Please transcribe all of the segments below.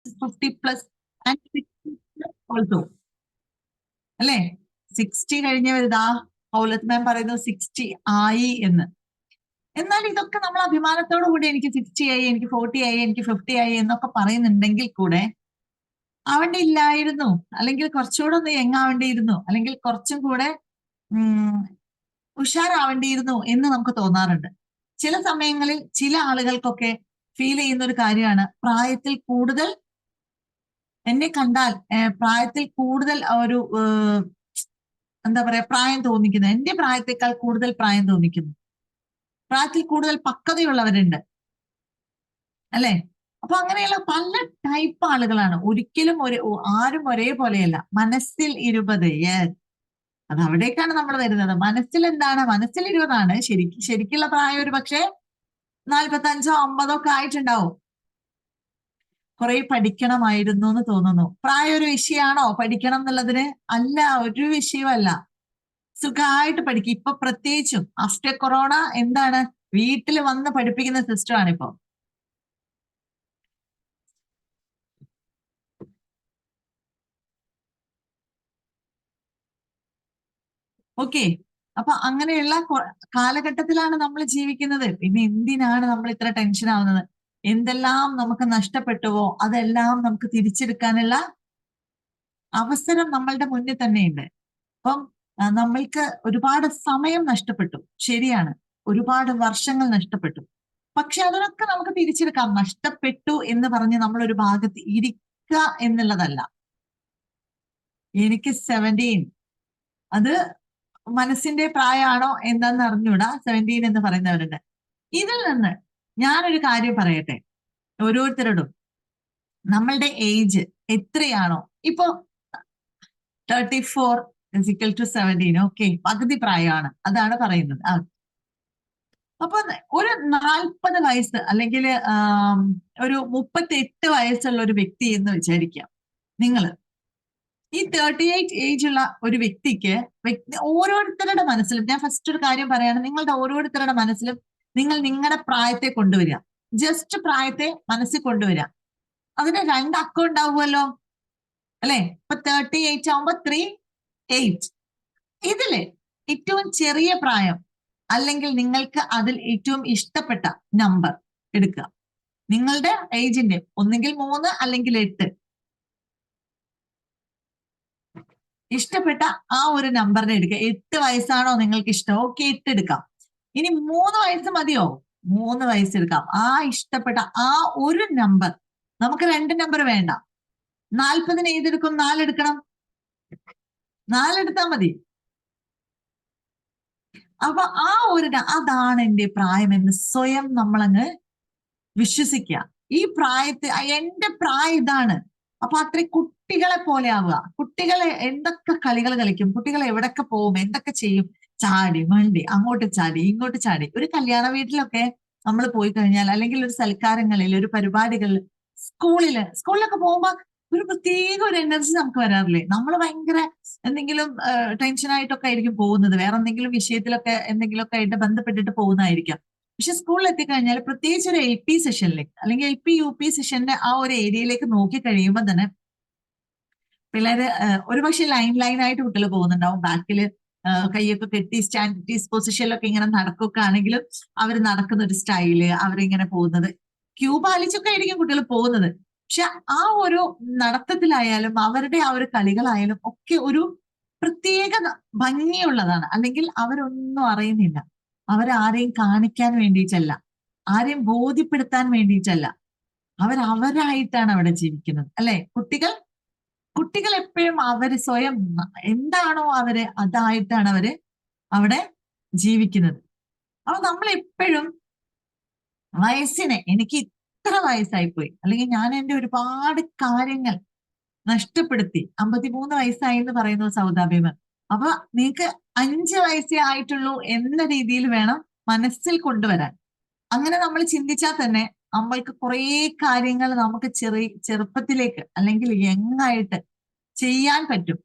50+ and 60 also, അല്ലേ? 60 കഴിഞ്ഞവരിതാ പൗലത്ത് മാം പറയുന്നു 60 ആയി എന്ന്. എന്നാൽ ഇതൊക്കെ നമ്മൾ അഭിമാനത്തോടു കൂടി എനിക്ക് 60 ആയി, എനിക്ക് 40 ആയി, എനിക്ക് 50 ആയി എന്നൊക്കെ പറയുന്നുണ്ടെങ്കിൽ കൂടെ ആവേണ്ടി ഇല്ലായിരുന്നു, അല്ലെങ്കിൽ കുറച്ചുകൂടെ ഒന്ന് യങ് ആവേണ്ടിയിരുന്നു, അല്ലെങ്കിൽ കുറച്ചും കൂടെ ഉഷാറാവേണ്ടിയിരുന്നു എന്ന് നമുക്ക് തോന്നാറുണ്ട്. ചില സമയങ്ങളിൽ ചില ആളുകൾക്കൊക്കെ ഫീൽ ചെയ്യുന്ന ഒരു കാര്യമാണ് പ്രായത്തിൽ കൂടുതൽ, എന്നെ കണ്ടാൽ പ്രായത്തിൽ കൂടുതൽ ഒരു എന്താ പറയാ പ്രായം തോന്നിക്കുന്നു, എന്റെ പ്രായത്തെക്കാൾ കൂടുതൽ പ്രായം തോന്നിക്കുന്നു, പ്രായത്തിൽ കൂടുതൽ പക്വതയുള്ളവരുണ്ട്, അല്ലെ? അപ്പൊ അങ്ങനെയുള്ള പല ടൈപ്പ് ആളുകളാണ്. ഒരിക്കലും ആരും ഒരേപോലെയല്ല. മനസ്സിൽ 20, അത് അവിടേക്കാണ് നമ്മൾ വരുന്നത്. മനസ്സിൽ എന്താണ്? മനസ്സിൽ 20ആണ്. ശരിക്കുള്ള പ്രായം ഒരു പക്ഷേ 45 50 ഒക്കെ ആയിട്ടുണ്ടാവും. കുറെ പഠിക്കണമായിരുന്നു എന്ന് തോന്നുന്നു. പ്രായം ഒരു വിഷയമാണോ പഠിക്കണം എന്നുള്ളതിന്? അല്ല, ഒരു വിഷയമല്ല. സുഖമായിട്ട് പഠിക്കും. ഇപ്പൊ പ്രത്യേകിച്ചും ആഫ്റ്റർ കൊറോണ എന്താണ്, വീട്ടിൽ വന്ന് പഠിപ്പിക്കുന്ന സിസ്റ്റമാണ് ഇപ്പൊ. ഓക്കെ. അപ്പൊ അങ്ങനെയുള്ള കാലഘട്ടത്തിലാണ് നമ്മൾ ജീവിക്കുന്നത്. പിന്നെ എന്തിനാണ് നമ്മൾ ഇത്ര ടെൻഷൻ ആവുന്നത്? എന്തെല്ലാം നമുക്ക് നഷ്ടപ്പെട്ടുവോ അതെല്ലാം നമുക്ക് തിരിച്ചെടുക്കാനുള്ള അവസരം നമ്മളുടെ മുന്നിൽ തന്നെയുണ്ട്. അപ്പം നമ്മൾക്ക് ഒരുപാട് സമയം നഷ്ടപ്പെട്ടു, ശരിയാണ്, ഒരുപാട് വർഷങ്ങൾ നഷ്ടപ്പെട്ടു. പക്ഷെ അതിനൊക്കെ നമുക്ക് തിരിച്ചെടുക്കാം. നഷ്ടപ്പെട്ടു എന്ന് പറഞ്ഞ് നമ്മൾ ഒരു ഭാഗത്ത് ഇരിക്കുക എന്നുള്ളതല്ല. എനിക്ക് 17, അത് മനസ്സിന്റെ പ്രായമാണോ എന്താന്ന് അറിഞ്ഞൂടാ. 17 എന്ന് പറയുന്നവരുണ്ട്. ഇതിൽ നിന്ന് ഞാനൊരു കാര്യം പറയട്ടെ ഓരോരുത്തരോടും. നമ്മളുടെ ഏജ് എത്രയാണോ, ഇപ്പൊ 34 = 17, ഓക്കെ, പകുതി പ്രായമാണ്, അതാണ് പറയുന്നത്. അപ്പൊ ഒരു 40 വയസ്സ് അല്ലെങ്കിൽ ഒരു 38 വയസ്സുള്ള ഒരു വ്യക്തി എന്ന് വിചാരിക്കാം. നിങ്ങള് ഈ 38 ഏജ് ഉള്ള ഒരു വ്യക്തിക്ക് ഓരോരുത്തരുടെ മനസ്സിലും, ഞാൻ ഫസ്റ്റ് ഒരു കാര്യം പറയാണ്, നിങ്ങളുടെ ഓരോരുത്തരുടെ മനസ്സിലും നിങ്ങൾ നിങ്ങളുടെ പ്രായത്തെ കൊണ്ടുവരിക. ജസ്റ്റ് പ്രായത്തെ മനസ്സിൽ കൊണ്ടുവരിക. അതിന് 2 അക്കം ഉണ്ടാവുമല്ലോ, അല്ലെ? ഇപ്പൊ 38 ആവുമ്പോ 3 8. ഇതില് ഏറ്റവും ചെറിയ പ്രായം അല്ലെങ്കിൽ നിങ്ങൾക്ക് അതിൽ ഏറ്റവും ഇഷ്ടപ്പെട്ട നമ്പർ എടുക്കുക. നിങ്ങളുടെ ഏജിന്റെ ഒന്നുകിൽ 3 അല്ലെങ്കിൽ 8, ഇഷ്ടപ്പെട്ട ആ ഒരു നമ്പറിനെ എടുക്കുക. 8 വയസ്സാണോ നിങ്ങൾക്ക് ഇഷ്ടം? ഓക്കെ, 8 എടുക്കാം. ഇനി 3 വയസ്സ് മതിയോ? 3 വയസ്സ് എടുക്കാം. ആ ഇഷ്ടപ്പെട്ട ആ ഒരു നമ്പർ, നമുക്ക് 2 നമ്പർ വേണ്ട. 40-ന് ഏതെടുക്കും? 4 എടുക്കണം. 4 എടുത്താൽ മതി. അപ്പൊ ആ ഒരു അതാണ് എന്റെ പ്രായം എന്ന് സ്വയം നമ്മളങ്ങ് വിശ്വസിക്കുക. ഈ പ്രായത്തെ എന്റെ പ്രായം ഇതാണ്. അപ്പൊ അത്രയും കുട്ടികളെ പോലെ ആവുക. കുട്ടികളെ എന്തൊക്കെ കളികൾ കളിക്കും, കുട്ടികൾ എവിടൊക്കെ പോകും, എന്തൊക്കെ ചെയ്യും, ചാടി മണ്ടി അങ്ങോട്ട് ചാടി ഇങ്ങോട്ട് ചാടി. ഒരു കല്യാണ വീട്ടിലൊക്കെ നമ്മൾ പോയി കഴിഞ്ഞാൽ, അല്ലെങ്കിൽ ഒരു സൽക്കാരങ്ങളിൽ, ഒരു പരിപാടികളിൽ, സ്കൂളിലൊക്കെ പോകുമ്പോ ഒരു പ്രത്യേക ഒരു എനർജി നമുക്ക് വരാറില്ലേ? നമ്മൾ ഭയങ്കര എന്തെങ്കിലും ടെൻഷനായിട്ടൊക്കെ ആയിരിക്കും പോകുന്നത്, വേറെ എന്തെങ്കിലും വിഷയത്തിലൊക്കെ എന്തെങ്കിലുമൊക്കെ ആയിട്ട് ബന്ധപ്പെട്ടിട്ട് പോകുന്നതായിരിക്കാം. പക്ഷെ സ്കൂളിൽ എത്തിക്കഴിഞ്ഞാൽ, പ്രത്യേകിച്ച് ഒരു LP സെഷനിലേക്ക് അല്ലെങ്കിൽ LP UP സെഷന്റെ ആ ഒരു ഏരിയയിലേക്ക് നോക്കി കഴിയുമ്പോൾ തന്നെ പിള്ളേര് ഒരുപക്ഷെ ലൈനായിട്ട് കുട്ടികൾ പോകുന്നുണ്ടാവും. ബാക്കിൽ കൈയൊക്കെ കെട്ടി സ്റ്റാൻഡ് പൊസിഷനിലൊക്കെ ഇങ്ങനെ നടക്കുകയൊക്കെ ആണെങ്കിലും അവർ നടക്കുന്ന ഒരു സ്റ്റൈല്, അവരിങ്ങനെ പോകുന്നത് ക്യൂ പാലിച്ചൊക്കെ ആയിരിക്കും കുട്ടികൾ പോകുന്നത്. പക്ഷെ ആ ഒരു നടത്തത്തിലായാലും അവരുടെ ആ ഒരു കളികളായാലും ഒക്കെ ഒരു പ്രത്യേക ഭംഗിയുള്ളതാണ്. അല്ലെങ്കിൽ അവരൊന്നും അറിയുന്നില്ല, അവരാരെയും കാണിക്കാൻ വേണ്ടിയിട്ടല്ല, ആരെയും ബോധ്യപ്പെടുത്താൻ വേണ്ടിയിട്ടല്ല, അവരായിട്ടാണ് അവിടെ ജീവിക്കുന്നത്, അല്ലെ? കുട്ടികൾ എപ്പോഴും അവര് സ്വയം എന്താണോ അവര് അതായിട്ടാണ് അവര് അവിടെ ജീവിക്കുന്നത്. അപ്പൊ നമ്മൾ എപ്പോഴും വയസ്സിനെ, എനിക്ക് ഇത്ര വയസ്സായിപ്പോയി, അല്ലെങ്കിൽ ഞാൻ എന്റെ ഒരുപാട് കാര്യങ്ങൾ നഷ്ടപ്പെടുത്തി, 53 വയസ്സായി എന്ന് പറയുന്നു സൗദാഭിമാൻ. അപ്പൊ നിങ്ങൾക്ക് 5 വയസ്സേ ആയിട്ടുള്ളൂ എന്ന രീതിയിൽ വേണം മനസ്സിൽ കൊണ്ടുവരാൻ. അങ്ങനെ നമ്മൾ ചിന്തിച്ചാൽ തന്നെ നമ്മൾക്ക് കുറേ കാര്യങ്ങൾ നമുക്ക് ചെറുപ്പത്തിലേക്ക് അല്ലെങ്കിൽ യങ്ങായിട്ട് ചെയ്യാൻ പറ്റും.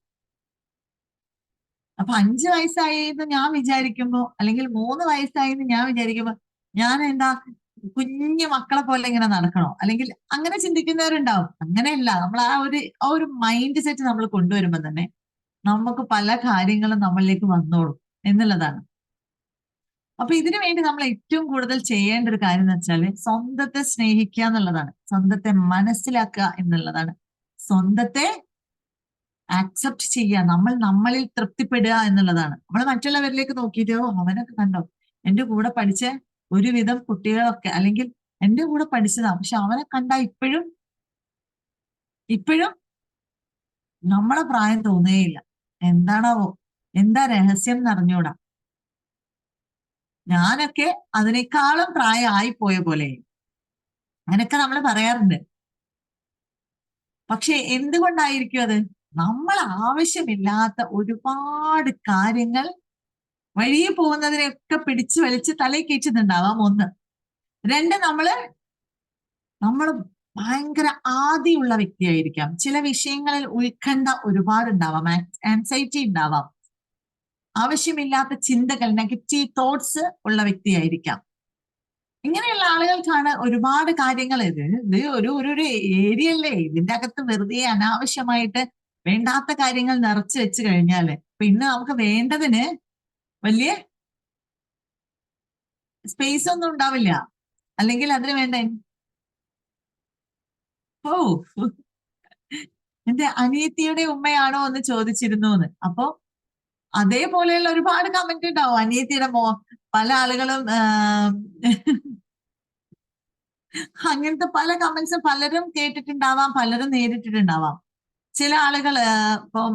അപ്പൊ 5 വയസ്സായി എന്ന് ഞാൻ വിചാരിക്കുമ്പോ, അല്ലെങ്കിൽ 3 വയസ്സായി എന്ന് ഞാൻ വിചാരിക്കുമ്പോ, ഞാൻ എന്താ കുഞ്ഞു മക്കളെ പോലെ ഇങ്ങനെ നടക്കണോ? അല്ലെങ്കിൽ അങ്ങനെ ചിന്തിക്കുന്നവരുണ്ടാവും. അങ്ങനെയല്ല. നമ്മൾ ആ ഒരു മൈൻഡ് സെറ്റ് നമ്മൾ കൊണ്ടുവരുമ്പോൾ തന്നെ നമുക്ക് പല കാര്യങ്ങളും നമ്മളിലേക്ക് വന്നോളും എന്നുള്ളതാണ്. അപ്പൊ ഇതിനു വേണ്ടി നമ്മൾ ഏറ്റവും കൂടുതൽ ചെയ്യേണ്ട ഒരു കാര്യം എന്ന് വെച്ചാല് സ്വന്തത്തെ സ്നേഹിക്കുക എന്നുള്ളതാണ്. സ്വന്തത്തെ മനസ്സിലാക്കുക എന്നുള്ളതാണ്. സ്വന്തത്തെ ആക്സെപ്റ്റ് ചെയ്യുക. നമ്മൾ നമ്മളിൽ തൃപ്തിപ്പെടുക എന്നുള്ളതാണ്. നമ്മൾ മറ്റുള്ളവരിലേക്ക് നോക്കിയിട്ട് അവനൊക്കെ കണ്ടോ, എന്റെ കൂടെ പഠിച്ച ഒരുവിധം കുട്ടികളൊക്കെ, അല്ലെങ്കിൽ എന്റെ കൂടെ പഠിച്ചതാ, പക്ഷെ അവനെ കണ്ടാ ഇപ്പോഴും നമ്മളെ പ്രായം തോന്നുകയില്ല. എന്താണാവോ, എന്താ രഹസ്യം എന്നറിഞ്ഞൂടാ. ഞാനൊക്കെ അതിനേക്കാളും പ്രായമായി പോയ പോലെ അങ്ങനെയൊക്കെ നമ്മൾ പറയാറുണ്ട്. പക്ഷെ എന്തുകൊണ്ടായിരിക്കും അത്? നമ്മൾ ആവശ്യമില്ലാത്ത ഒരുപാട് കാര്യങ്ങൾ വഴിയെ പോകുന്നതിനെയൊക്കെ പിടിച്ചു വലിച്ച് തലയിൽ കയറ്റുന്നുണ്ടാവാം. ഒന്ന്. രണ്ട്, നമ്മൾ ഭയങ്കര ആദിയുള്ള വ്യക്തിയായിരിക്കാം. ചില വിഷയങ്ങളിൽ ഉത്കണ്ഠ ഒരുപാടുണ്ടാവാം, ആൻസൈറ്റി ഉണ്ടാവാം, ആവശ്യമില്ലാത്ത ചിന്തകൾ, നെഗറ്റീവ് തോട്ട്സ് ഉള്ള വ്യക്തിയായിരിക്കാം. ഇങ്ങനെയുള്ള ആളുകൾക്കാണ് ഒരുപാട് കാര്യങ്ങൾ. ഇത് ഒരു ഏരിയ അല്ലേ, ഇതിന്റെ അകത്ത് വെറുതെ അനാവശ്യമായിട്ട് വേണ്ടാത്ത കാര്യങ്ങൾ നിറച്ചു വെച്ച് കഴിഞ്ഞാല് പിന്നെ നമുക്ക് വേണ്ടതിന് വലിയ സ്പേസ് ഒന്നും ഉണ്ടാവില്ല. അല്ലെങ്കിൽ അതിന് വേണ്ട ഓ എന്റെ അനിയത്തിയുടെ ഉമ്മയാണോ എന്ന് ചോദിച്ചിരുന്നു എന്ന്. അപ്പൊ അതേപോലെയുള്ള ഒരുപാട് കമന്റ് ഉണ്ടാവും. അനിയത്തിയുടെ പല ആളുകളും അങ്ങനത്തെ പല കമന്റ്സും പലരും കേട്ടിട്ടുണ്ടാവാം, പലരും നേരിട്ടിട്ടുണ്ടാവാം. ചില ആളുകൾ ഇപ്പം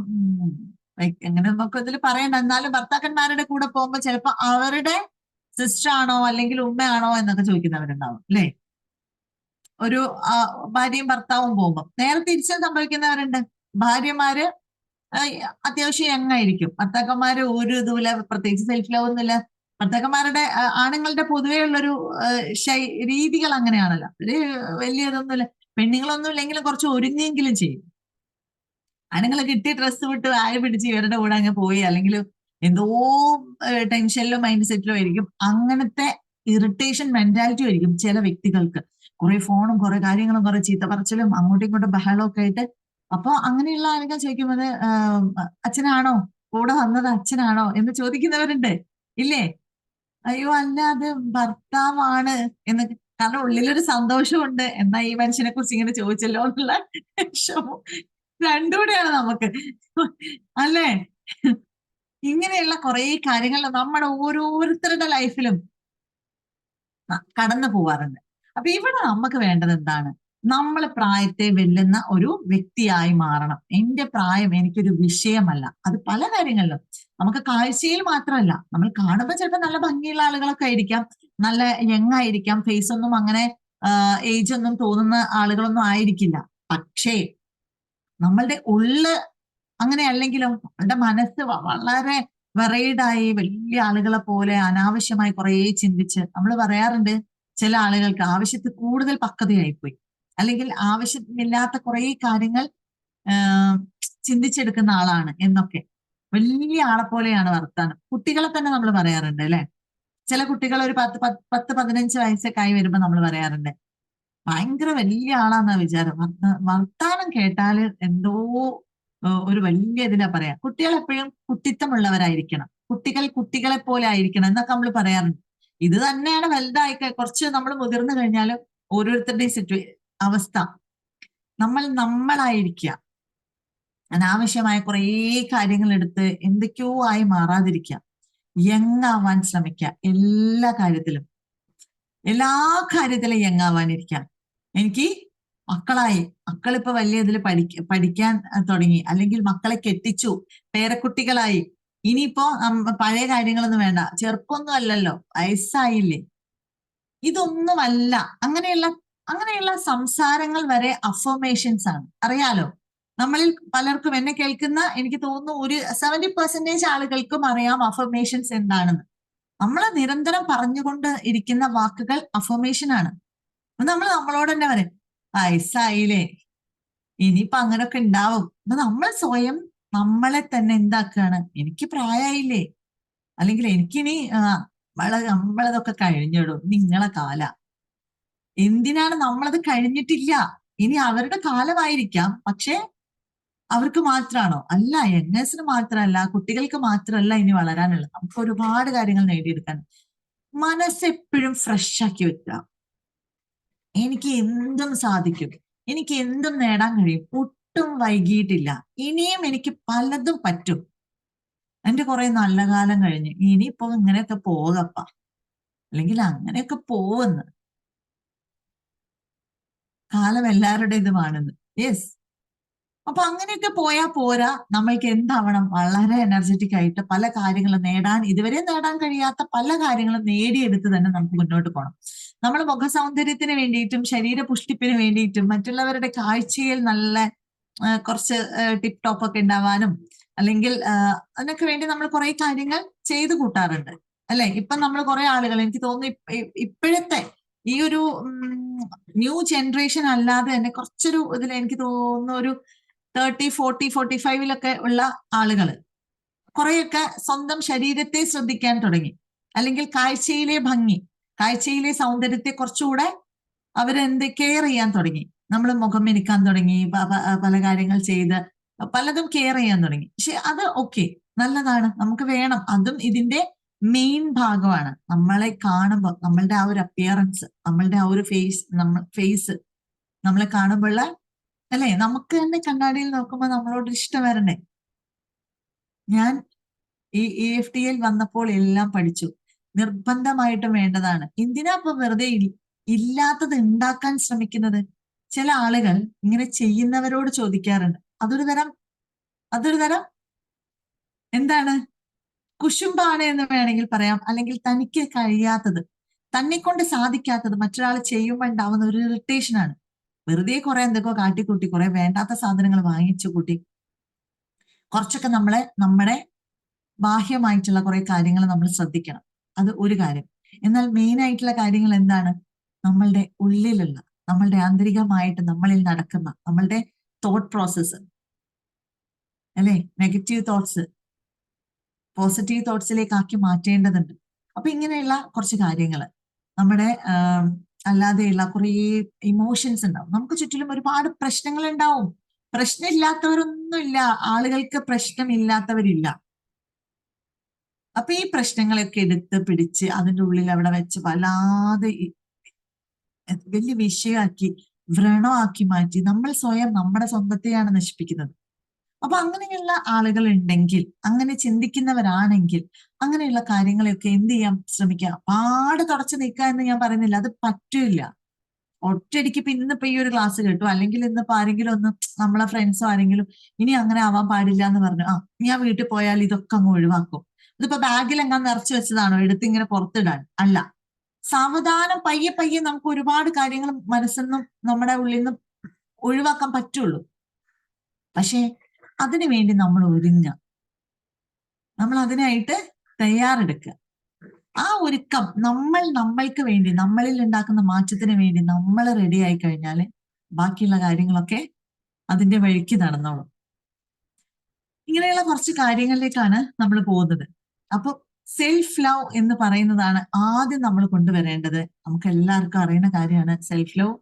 എങ്ങനെ നമുക്ക് ഇതിൽ പറയണ്ട, എന്നാലും ഭർത്താക്കന്മാരുടെ കൂടെ പോകുമ്പോ ചിലപ്പോ അവരുടെ സിസ്റ്റർ ആണോ അല്ലെങ്കിൽ ഉമ്മയാണോ എന്നൊക്കെ ചോദിക്കുന്നവരുണ്ടാവും അല്ലെ. ഒരു ഭാര്യയും ഭർത്താവും പോകുമ്പോൾ നേരെ തിരിച്ചും സംഭവിക്കുന്നവരുണ്ട്. ഭാര്യമാര് അത്യാവശ്യം യങ്ങായിരിക്കും, ഭർത്താക്കന്മാര് ഒരു ഇതുമില്ല, പ്രത്യേകിച്ച് സെൽഫ് ലവ് ഒന്നുമില്ല. ഭർത്താക്കന്മാരുടെ ആണുങ്ങളുടെ പൊതുവേ ഉള്ളൊരു രീതികൾ അങ്ങനെയാണല്ലോ. ഒരു വലിയ ഇതൊന്നുമില്ല, പെണ്ണുങ്ങളൊന്നും ഇല്ലെങ്കിലും കുറച്ച് ഒരുങ്ങിയെങ്കിലും ചെയ്യും. ആണുങ്ങൾ കിട്ടിയ ഡ്രസ്സ് വിട്ട് വായ പിടിച്ച് ഇവരുടെ കൂടെ അങ്ങ് പോയി, അല്ലെങ്കിൽ എന്തോ ടെൻഷനിലോ മൈൻഡ് സെറ്റിലോ ആയിരിക്കും. അങ്ങനത്തെ ഇറിറ്റേഷൻ മെന്റാലിറ്റി ആയിരിക്കും ചില വ്യക്തികൾക്ക്. കുറെ ഫോണും കുറെ കാര്യങ്ങളും കുറെ ചീത്ത പറച്ചിലും അങ്ങോട്ടും ഇങ്ങോട്ടും ബഹളവും ഒക്കെ ആയിട്ട്. അപ്പൊ അങ്ങനെയുള്ള ആളുകൾ ചോദിക്കുന്നത് അച്ഛനാണോ കൂടെ വന്നത്, അച്ഛനാണോ എന്ന് ചോദിക്കുന്നവരുണ്ട് ഇല്ലേ? അയ്യോ അല്ല, അത് ഭർത്താവാണ് എന്ന്. കാരണം ഉള്ളിലൊരു സന്തോഷമുണ്ട്, എന്നാ ഈ മനുഷ്യനെ കുറിച്ച് ഇങ്ങനെ ചോദിച്ചല്ലോ എന്നുള്ള ക്ഷമ രണ്ടുകൂടെയാണ് നമുക്ക് അല്ലേ. ഇങ്ങനെയുള്ള കുറെ കാര്യങ്ങൾ നമ്മുടെ ഓരോരുത്തരുടെ ലൈഫിലും കടന്നു പോവാറുണ്ട്. അപ്പൊ ഇവിടെ നമുക്ക് വേണ്ടത് എന്താണ്? നമ്മൾ പ്രായത്തെ വെല്ലുന്ന ഒരു വ്യക്തിയായി മാറണം. എന്റെ പ്രായം എനിക്കൊരു വിഷയമല്ല. അത് പല കാര്യങ്ങളിലും, നമുക്ക് കാഴ്ചയിൽ മാത്രമല്ല, നമ്മൾ കാണുമ്പോൾ ചിലപ്പോൾ നല്ല ഭംഗിയുള്ള ആളുകളൊക്കെ ആയിരിക്കാം, നല്ല യങ് ആയിരിക്കാം, ഫേസ് ഒന്നും അങ്ങനെ ഏജ് ഒന്നും തോന്നുന്ന ആളുകളൊന്നും ആയിരിക്കില്ല. പക്ഷേ നമ്മളുടെ ഉള്ള് അങ്ങനെ അല്ലെങ്കിലും നമ്മളുടെ മനസ്സ് വളരെ വെറൈഡായി വലിയ ആളുകളെ പോലെ അനാവശ്യമായി കുറെ ചിന്തിച്ച്, നമ്മൾ പറയാറുണ്ട് ചില ആളുകൾക്ക് ആവശ്യത്തിൽ കൂടുതൽ പക്വതയായിപ്പോയി, അല്ലെങ്കിൽ ആവശ്യമില്ലാത്ത കുറെ കാര്യങ്ങൾ ചിന്തിച്ചെടുക്കുന്ന ആളാണ് എന്നൊക്കെ. വലിയ ആളെ പോലെയാണ് വർത്താനം. കുട്ടികളെ തന്നെ നമ്മൾ പറയാറുണ്ട് അല്ലെ. ചില കുട്ടികൾ ഒരു 10-15 വയസ്സൊക്കെ ആയി വരുമ്പോ നമ്മൾ പറയാറുണ്ട് ഭയങ്കര വലിയ ആളാന്നാ വിചാരം, വർത്താനം കേട്ടാല് എന്തോ ഒരു വലിയ ഇതിലാ പറയാ. കുട്ടികൾ എപ്പോഴും കുട്ടിത്തമുള്ളവരായിരിക്കണം, കുട്ടികൾ കുട്ടികളെ പോലെ ആയിരിക്കണം എന്നൊക്കെ നമ്മൾ പറയാറുണ്ട്. ഇത് തന്നെയാണ് വലുതായി കുറച്ച് നമ്മൾ മുതിർന്നു കഴിഞ്ഞാലും ഓരോരുത്തരുടെയും അവസ്ഥ. നമ്മളായിരിക്കുക, അനാവശ്യമായ കുറേ കാര്യങ്ങൾ എടുത്ത് എന്തൊക്കെയോ ആയി മാറാതിരിക്കുക, യങ് ആവാൻ ശ്രമിക്കുക. എല്ലാ കാര്യത്തിലും യങ് ആവാനിരിക്കാം. എനിക്ക് മക്കളിപ്പോ വലിയ ഇതിൽ പഠിക്കാൻ തുടങ്ങി, അല്ലെങ്കിൽ മക്കളെ കെട്ടിച്ചു, പേരക്കുട്ടികളായി. ഇനിയിപ്പോ പഴയ കാര്യങ്ങളൊന്നും വേണ്ട, ചെറുപ്പമൊന്നും അല്ലല്ലോ, വയസ്സായില്ലേ. ഇതൊന്നുമല്ല. അങ്ങനെയുള്ള സംസാരങ്ങൾ വരെ അഫർമേഷൻസ് ആണ്. അറിയാലോ, നമ്മളിൽ പലർക്കും, എന്നെ കേൾക്കുന്ന എനിക്ക് തോന്നുന്നു ഒരു 70% ആളുകൾക്കും അറിയാം അഫർമേഷൻസ് എന്താണെന്ന്. നമ്മൾ നിരന്തരം പറഞ്ഞുകൊണ്ട് ഇരിക്കുന്ന വാക്കുകൾ അഫർമേഷൻ ആണ്. നമ്മൾ നമ്മളോട് തന്നെ പറയും വയസ്സായില്ലേ, ഇനിയിപ്പൊ അങ്ങനൊക്കെ ഉണ്ടാവും. നമ്മൾ സ്വയം നമ്മളെ തന്നെ എന്താക്കുകയാണ്, എനിക്ക് പ്രായമായില്ലേ, അല്ലെങ്കിൽ എനിക്കിനി നമ്മളതൊക്കെ കഴിഞ്ഞിടും, നിങ്ങളെ കാല. എന്തിനാണ് നമ്മളത് കഴിഞ്ഞിട്ടില്ല, ഇനി അവരുടെ കാലമായിരിക്കാം, പക്ഷെ അവർക്ക് മാത്രമാണോ? അല്ല, യങ്നേഴ്സിന് മാത്രമല്ല, കുട്ടികൾക്ക് മാത്രമല്ല ഇനി വളരാനുള്ളത്. നമുക്ക് ഒരുപാട് കാര്യങ്ങൾ നേടിയെടുക്കാൻ. മനസ്സെപ്പോഴും ഫ്രഷ് ആക്കി വെക്കുക. എനിക്ക് എന്തും സാധിക്കും, എനിക്ക് എന്തും നേടാൻ കഴിയും, ഒട്ടും വൈകിയിട്ടില്ല, ഇനിയും എനിക്ക് പലതും പറ്റും. എന്റെ കുറെ നല്ല കാലം കഴിഞ്ഞ് ഇനിയിപ്പോ ഇങ്ങനെയൊക്കെ പോകപ്പ, അല്ലെങ്കിൽ അങ്ങനെയൊക്കെ പോവെന്ന്. കാലം എല്ലാവരുടേതുമാണെന്ന്. യെസ്. അപ്പൊ അങ്ങനെയൊക്കെ പോയാൽ പോരാ, നമ്മൾക്ക് എന്താവണം? വളരെ എനർജറ്റിക് ആയിട്ട് പല കാര്യങ്ങളും നേടാൻ, ഇതുവരെ നേടാൻ കഴിയാത്ത പല കാര്യങ്ങളും നേടിയെടുത്ത് തന്നെ നമുക്ക് മുന്നോട്ട് പോകണം. നമ്മൾ മുഖ സൗന്ദര്യത്തിന് വേണ്ടിയിട്ടും ശരീര പുഷ്ടിപ്പിന് വേണ്ടിയിട്ടും മറ്റുള്ളവരുടെ കാഴ്ചയിൽ നല്ല കുറച്ച് ടിപ് ടോപ്പ് ഒക്കെ ഉണ്ടാവാനും, അല്ലെങ്കിൽ അതിനൊക്കെ വേണ്ടി നമ്മൾ കുറെ കാര്യങ്ങൾ ചെയ്തു കൂട്ടാറുണ്ട്, അല്ലെ? ഇപ്പൊ നമ്മൾ കുറെ ആളുകൾ, എനിക്ക് തോന്നുന്നു ഇപ്പോഴത്തെ ഈ ഒരു ന്യൂ ജനറേഷൻ അല്ലാതെ തന്നെ കുറച്ചൊരു ഇതിൽ എനിക്ക് തോന്നുന്നു ഒരു 30, 40, 45 ഉള്ള ആളുകൾ കുറെയൊക്കെ സ്വന്തം ശരീരത്തെ ശ്രദ്ധിക്കാൻ തുടങ്ങി, അല്ലെങ്കിൽ കാഴ്ചയിലെ ഭംഗി, കാഴ്ചയിലെ സൗന്ദര്യത്തെ കുറച്ചുകൂടെ അവരെന്ത് കെയർ ചെയ്യാൻ തുടങ്ങി. നമ്മൾ മുഖം മെനിക്കാൻ തുടങ്ങി, പല കാര്യങ്ങൾ ചെയ്ത് പലതും കെയർ ചെയ്യാൻ തുടങ്ങി. പക്ഷെ അത് ഓക്കെ, നല്ലതാണ്, നമുക്ക് വേണം, അതും ഇതിന്റെ മെയിൻ ഭാഗമാണ്. നമ്മളെ കാണുമ്പോൾ നമ്മളുടെ ആ ഒരു അപ്പിയറൻസ്, നമ്മളുടെ ആ ഒരു ഫേസ് നമ്മളെ കാണുമ്പോഴുള്ള, അല്ലെ, നമുക്ക് തന്നെ കണ്ണാടിയിൽ നോക്കുമ്പോൾ നമ്മളോട് ഇഷ്ടം വരണേ. ഞാൻ ഈ EFTയിൽ വന്നപ്പോൾ എല്ലാം പഠിച്ചു. നിർബന്ധമായിട്ടും വേണ്ടതാണ്. എന്തിനാ ഇപ്പൊ വെറുതെ ഇല്ലാത്തത് ഉണ്ടാക്കാൻ ശ്രമിക്കുന്നത്? ചില ആളുകൾ ഇങ്ങനെ ചെയ്യുന്നവരോട് ചോദിക്കാറുണ്ട്. അതൊരു തരം എന്താണ്, കുശുമ്പാണ് എന്ന് വേണമെങ്കിൽ പറയാം. അല്ലെങ്കിൽ തനിക്ക് കഴിയാത്തത്, തന്നെ കൊണ്ട് സാധിക്കാത്തത് മറ്റൊരാൾ ചെയ്യുമ്പോൾ ഉണ്ടാവുന്ന ഒരു ഇറിറ്റേഷനാണ്. വെറുതെ കുറെ എന്തൊക്കെയോ കാട്ടിക്കൂട്ടി, കുറെ വേണ്ടാത്ത സാധനങ്ങൾ വാങ്ങിച്ചു കൂട്ടി, കുറച്ചൊക്കെ നമ്മുടെ ബാഹ്യമായിട്ടുള്ള കുറെ കാര്യങ്ങൾ നമ്മൾ ശ്രദ്ധിക്കണം. അത് ഒരു കാര്യം. എന്നാൽ മെയിൻ ആയിട്ടുള്ള കാര്യങ്ങൾ എന്താണ്? നമ്മളുടെ ഉള്ളിലുള്ള, നമ്മളുടെ ആന്തരികമായിട്ട് നമ്മളിൽ നടക്കുന്ന നമ്മളുടെ തോട്ട് പ്രോസസ്സ്, അല്ലെ? നെഗറ്റീവ് തോട്ട്സ് പോസിറ്റീവ് തോട്ട്സിലേക്ക് ആക്കി മാറ്റേണ്ടതുണ്ട്. അപ്പൊ ഇങ്ങനെയുള്ള കുറച്ച് കാര്യങ്ങൾ, നമ്മുടെ അല്ലാതെയുള്ള കുറേ ഇമോഷൻസ് ഉണ്ടാവും. നമുക്ക് ചുറ്റിലും ഒരുപാട് പ്രശ്നങ്ങൾ ഉണ്ടാവും. പ്രശ്നമില്ലാത്തവരൊന്നുമില്ല, ആളുകൾക്ക് പ്രശ്നമില്ലാത്തവരില്ല. അപ്പൊ ഈ പ്രശ്നങ്ങളൊക്കെ എടുത്ത് പിടിച്ച് അതിൻ്റെ ഉള്ളിൽ അവിടെ വെച്ച് വല്ലാതെ വലിയ വിഷയമാക്കി, വ്രണമാക്കി മാറ്റി നമ്മൾ സ്വയം നമ്മുടെ സ്വന്തത്തെയാണ് നശിപ്പിക്കുന്നത്. അപ്പൊ അങ്ങനെയുള്ള ആളുകൾ ഉണ്ടെങ്കിൽ, അങ്ങനെ ചിന്തിക്കുന്നവരാണെങ്കിൽ, അങ്ങനെയുള്ള കാര്യങ്ങളെയൊക്കെ എന്ത് ചെയ്യാൻ ശ്രമിക്കുക? പാട് തുടച്ചു നീക്കുക എന്ന് ഞാൻ പറയുന്നില്ല, അത് പറ്റില്ല. ഒറ്റയടിക്ക് ഇപ്പൊ ഇന്നിപ്പോ ഈ ഒരു ക്ലാസ് കേട്ടു, അല്ലെങ്കിൽ ഇന്നിപ്പോ ആരെങ്കിലും ഒന്ന് നമ്മളെ ഫ്രണ്ട്സോ ആരെങ്കിലും ഇനി അങ്ങനെ ആവാൻ പാടില്ല എന്ന് പറഞ്ഞു, ഞാൻ വീട്ടിൽ പോയാൽ ഇതൊക്കെ അങ്ങ് ഒഴിവാക്കും. ഇതിപ്പോ ബാഗിൽ എങ്ങാൻ നിറച്ചു വെച്ചതാണോ എടുത്ത് ഇങ്ങനെ പുറത്തിടാൻ? അല്ല. സാവധാനം പയ്യെ പയ്യെ നമുക്ക് ഒരുപാട് കാര്യങ്ങൾ മനസ്സിൽ നിന്നും നമ്മുടെ ഉള്ളിൽ നിന്നും ഒഴിവാക്കാൻ പറ്റുള്ളൂ. പക്ഷേ അതിനു വേണ്ടി നമ്മൾ ഒരുങ്ങുക, നമ്മൾ അതിനായിട്ട് തയ്യാറെടുക്കുക. ആ ഒരുക്കം നമ്മൾക്ക് വേണ്ടി, നമ്മളിൽ ഉണ്ടാക്കുന്ന മാറ്റത്തിന് വേണ്ടി നമ്മൾ റെഡി ആയി കഴിഞ്ഞാൽ ബാക്കിയുള്ള കാര്യങ്ങളൊക്കെ അതിന്റെ വഴിക്ക് നടന്നോളും. ഇങ്ങനെയുള്ള കുറച്ച് കാര്യങ്ങളിലേക്കാണ് നമ്മൾ പോകുന്നത്. അപ്പൊ സെൽഫ് ലവ് എന്ന് പറയുന്നതാണ് ആദ്യം നമ്മൾ കൊണ്ടുവരേണ്ടത്. നമുക്ക് എല്ലാവർക്കും അറിയുന്ന കാര്യമാണ്. സെൽഫ് ലവ്